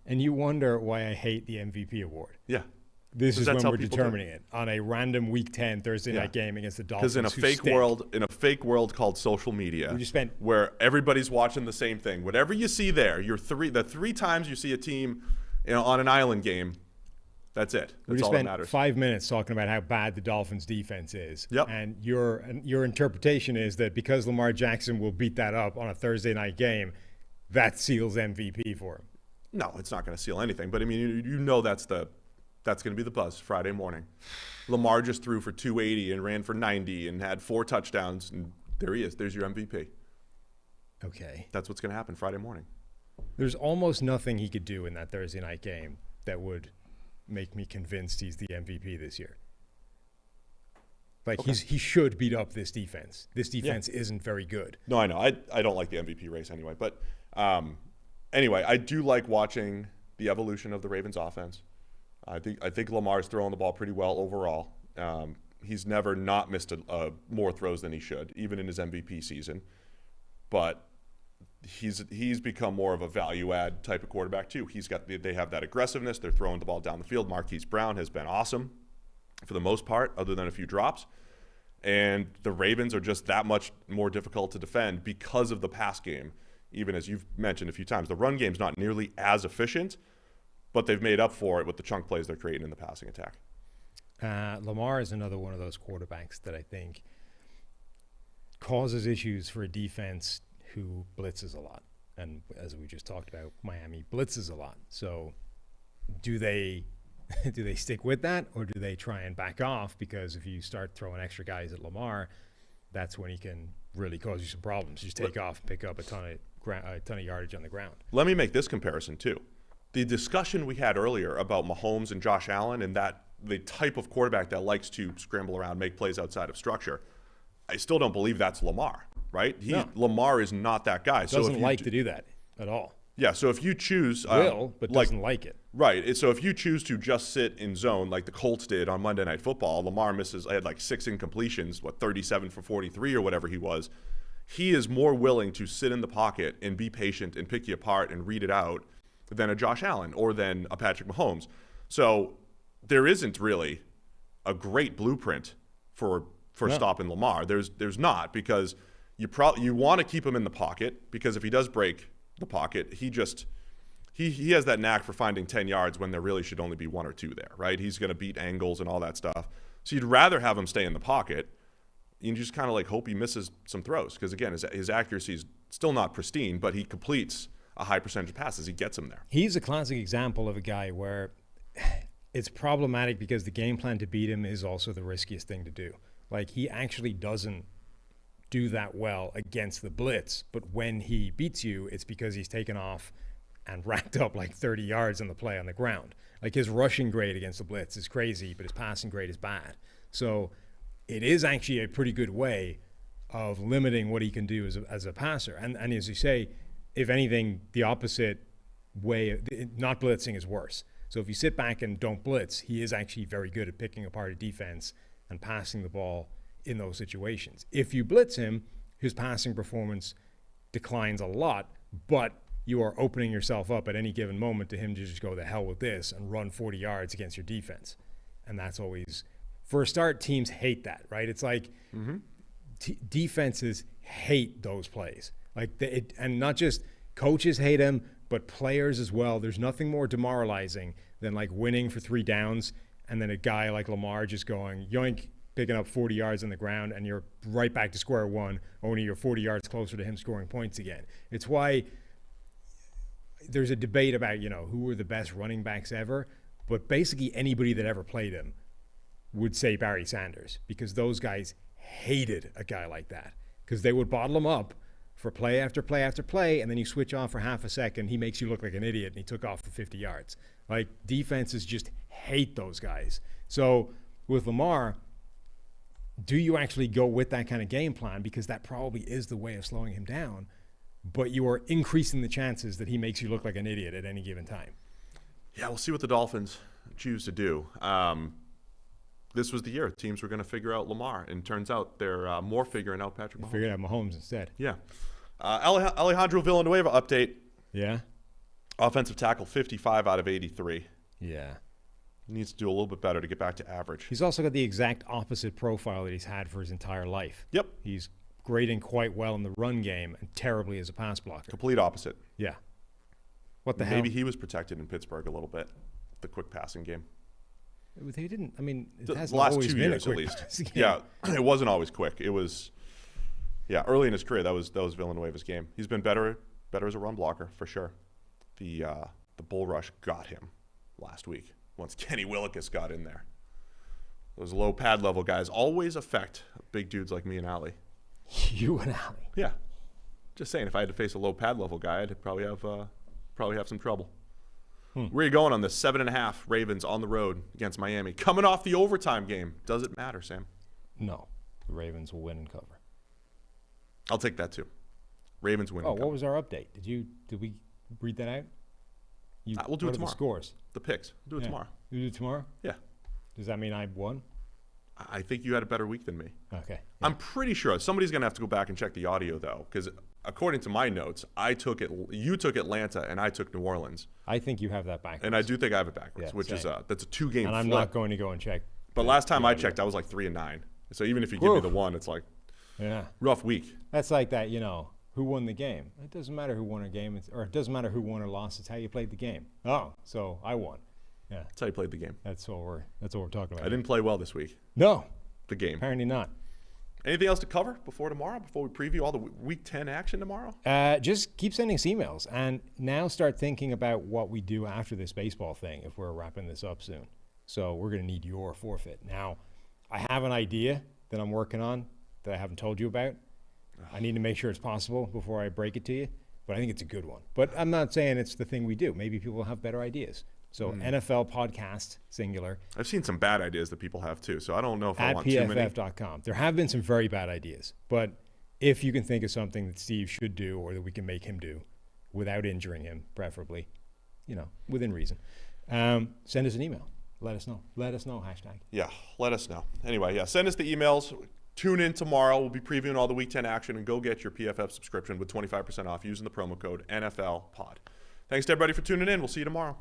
Speaker 8: And you wonder why I hate the MVP award.
Speaker 6: Yeah.
Speaker 8: This is when we're determining it on a random Week 10 Thursday night game against the Dolphins.
Speaker 6: Because in a fake world called social media, where everybody's watching the same thing, whatever you see there, the three times you see a team, on an island game, that's it. That's all that matters.
Speaker 8: We spent 5 minutes talking about how bad the Dolphins' defense is.
Speaker 6: Yep.
Speaker 8: And your interpretation is that because Lamar Jackson will beat that up on a Thursday night game, that seals MVP for him.
Speaker 6: No, it's not going to seal anything. But I mean, you know that's going to be the buzz Friday morning. Lamar just threw for 280 and ran for 90 and had 4 touchdowns, and there he is. There's your MVP.
Speaker 8: Okay.
Speaker 6: That's what's going to happen Friday morning.
Speaker 8: There's almost nothing he could do in that Thursday night game that would make me convinced he's the MVP this year. Like, he should beat up this defense. This defense isn't very good.
Speaker 6: No, I know. I don't like the MVP race anyway. But anyway, I do like watching the evolution of the Ravens offense. I think Lamar's throwing the ball pretty well overall. He's never not missed more throws than he should, even in his MVP season. But he's become more of a value add type of quarterback too. They have that aggressiveness. They're throwing the ball down the field. Marquise Brown has been awesome for the most part, other than a few drops. And the Ravens are just that much more difficult to defend because of the pass game. Even as you've mentioned a few times, the run game's not nearly as efficient, but they've made up for it with the chunk plays they're creating in the passing attack.
Speaker 8: Lamar is another one of those quarterbacks that I think causes issues for a defense who blitzes a lot. And as we just talked about, Miami blitzes a lot. So do they stick with that, or do they try and back off? Because if you start throwing extra guys at Lamar, that's when he can really cause you some problems. Just take off and pick up a ton of yardage on the ground.
Speaker 6: Let me make this comparison too. The discussion we had earlier about Mahomes and Josh Allen and that the type of quarterback that likes to scramble around, make plays outside of structure, I still don't believe that's Lamar, right? Lamar is not that guy.
Speaker 8: Doesn't like to do that at all.
Speaker 6: Yeah, so if you choose...
Speaker 8: but doesn't like it.
Speaker 6: Right. So if you choose to just sit in zone like the Colts did on Monday Night Football, Lamar had like 6 incompletions, 37 for 43 or whatever he was. He is more willing to sit in the pocket and be patient and pick you apart and read it out than a Josh Allen or than a Patrick Mahomes. So there isn't really a great blueprint for stopping Lamar. There's not, because you want to keep him in the pocket, because if he does break the pocket, he has that knack for finding 10 yards when there really should only be 1 or 2 there, right? He's going to beat angles and all that stuff. So you'd rather have him stay in the pocket. You just kind of like hope he misses some throws, because again, his accuracy is still not pristine, but he completes a high percentage of passes. He gets them there.
Speaker 8: He's a classic example of a guy where it's problematic because the game plan to beat him is also the riskiest thing to do. Like, he actually doesn't do that well against the blitz, but when he beats you, it's because he's taken off and racked up like 30 yards on the play on the ground. Like, his rushing grade against the blitz is crazy, but his passing grade is bad. So it is actually a pretty good way of limiting what he can do as a passer. And as you say, if anything, the opposite way, not blitzing is worse. So if you sit back and don't blitz, he is actually very good at picking apart a defense and passing the ball in those situations. If you blitz him, his passing performance declines a lot, but you are opening yourself up at any given moment to him to just go the hell with this and run 40 yards against your defense. And that's always, for a start, teams hate that, right? It's like defenses hate those plays. Like, and not just coaches hate them, but players as well. There's nothing more demoralizing than like winning for 3 downs and then a guy like Lamar just going yoink, picking up 40 yards on the ground, and you're right back to square one, only you're 40 yards closer to him scoring points again. It's why there's a debate about, who were the best running backs ever, but basically anybody that ever played him would say Barry Sanders, because those guys hated a guy like that, because they would bottle him up for play after play after play, and then you switch on for half a second, he makes you look like an idiot, and he took off for 50 yards. Like, defenses just hate those guys. So with Lamar, do you actually go with that kind of game plan? Because that probably is the way of slowing him down, but you are increasing the chances that he makes you look like an idiot at any given time.
Speaker 6: Yeah, we'll see what the Dolphins choose to do. this was the year teams were going to figure out Lamar, and turns out they're more figuring out Patrick Mahomes.
Speaker 8: Figured out Mahomes instead.
Speaker 6: Yeah. Alejandro Villanueva update.
Speaker 8: Yeah.
Speaker 6: Offensive tackle 55 out of 83.
Speaker 8: Yeah.
Speaker 6: He needs to do a little bit better to get back to average.
Speaker 8: He's also got the exact opposite profile that he's had for his entire life.
Speaker 6: Yep.
Speaker 8: He's grading quite well in the run game and terribly as a pass blocker.
Speaker 6: Complete opposite.
Speaker 8: Yeah. What the hell?
Speaker 6: Maybe he was protected in Pittsburgh a little bit, the quick passing game.
Speaker 8: He didn't. I mean, it
Speaker 6: The
Speaker 8: hasn't
Speaker 6: last
Speaker 8: always
Speaker 6: 2
Speaker 8: been
Speaker 6: years
Speaker 8: a
Speaker 6: at
Speaker 8: quick
Speaker 6: least.
Speaker 8: passing game.
Speaker 6: Yeah, it wasn't always quick. It was, early in his career, that was Villanueva's game. He's been better as a run blocker for sure. The bull rush got him last week once Kenny Willekes got in there. Those low pad level guys always affect big dudes like me and Ali.
Speaker 8: You and Ali.
Speaker 6: Yeah, just saying. If I had to face a low pad level guy, I'd probably have some trouble. Where are you going on this 7.5 Ravens on the road against Miami? Coming off the overtime game. Does it matter, Sam?
Speaker 8: No. The Ravens will win and cover.
Speaker 6: I'll take that too. Ravens win.
Speaker 8: Oh,
Speaker 6: and cover.
Speaker 8: what was our update? Did we read that out?
Speaker 6: We'll do it
Speaker 8: what are
Speaker 6: tomorrow.
Speaker 8: the scores?
Speaker 6: The picks. We'll do it tomorrow.
Speaker 8: You do it tomorrow?
Speaker 6: Yeah.
Speaker 8: Does that mean I won?
Speaker 6: I think you had a better week than me.
Speaker 8: Okay. Yeah.
Speaker 6: I'm pretty sure somebody's going to have to go back and check the audio though, because according to my notes, you took Atlanta and I took New Orleans.
Speaker 8: I think you have that backwards.
Speaker 6: And I do think I have it backwards,
Speaker 8: Yeah,
Speaker 6: which
Speaker 8: same.
Speaker 6: is that's a 2-game
Speaker 8: And I'm
Speaker 6: flip.
Speaker 8: not going to go and check.
Speaker 6: But last time I checked, I was like 3-9. So even if you give me the one, it's like
Speaker 8: Yeah.
Speaker 6: rough week.
Speaker 8: That's like that, who won the game? It doesn't matter who won a game, or it doesn't matter who won or lost. It's how you played the game. Oh, so I won. Yeah.
Speaker 6: That's how you played the game.
Speaker 8: That's what we're talking about.
Speaker 6: I didn't play well this week.
Speaker 8: No.
Speaker 6: The game.
Speaker 8: Apparently not.
Speaker 6: Anything else to cover before tomorrow? Before we preview all the Week 10 action tomorrow?
Speaker 8: Just keep sending us emails, and now start thinking about what we do after this baseball thing if we're wrapping this up soon. So we're going to need your forfeit. Now, I have an idea that I'm working on that I haven't told you about. I need to make sure it's possible before I break it to you, but I think it's a good one. But I'm not saying it's the thing we do. Maybe people have better ideas. So NFL Podcast, singular.
Speaker 6: I've seen some bad ideas that people have too, so I don't know if I
Speaker 8: At
Speaker 6: want too many.
Speaker 8: PFF.com. There have been some very bad ideas, but if you can think of something that Steve should do or that we can make him do without injuring him, preferably, within reason, send us an email. Let us know. Let us know, hashtag.
Speaker 6: Yeah, let us know. Anyway, send us the emails. Tune in tomorrow. We'll be previewing all the Week 10 action, and go get your PFF subscription with 25% off using the promo code NFL Pod. Thanks to everybody for tuning in. We'll see you tomorrow.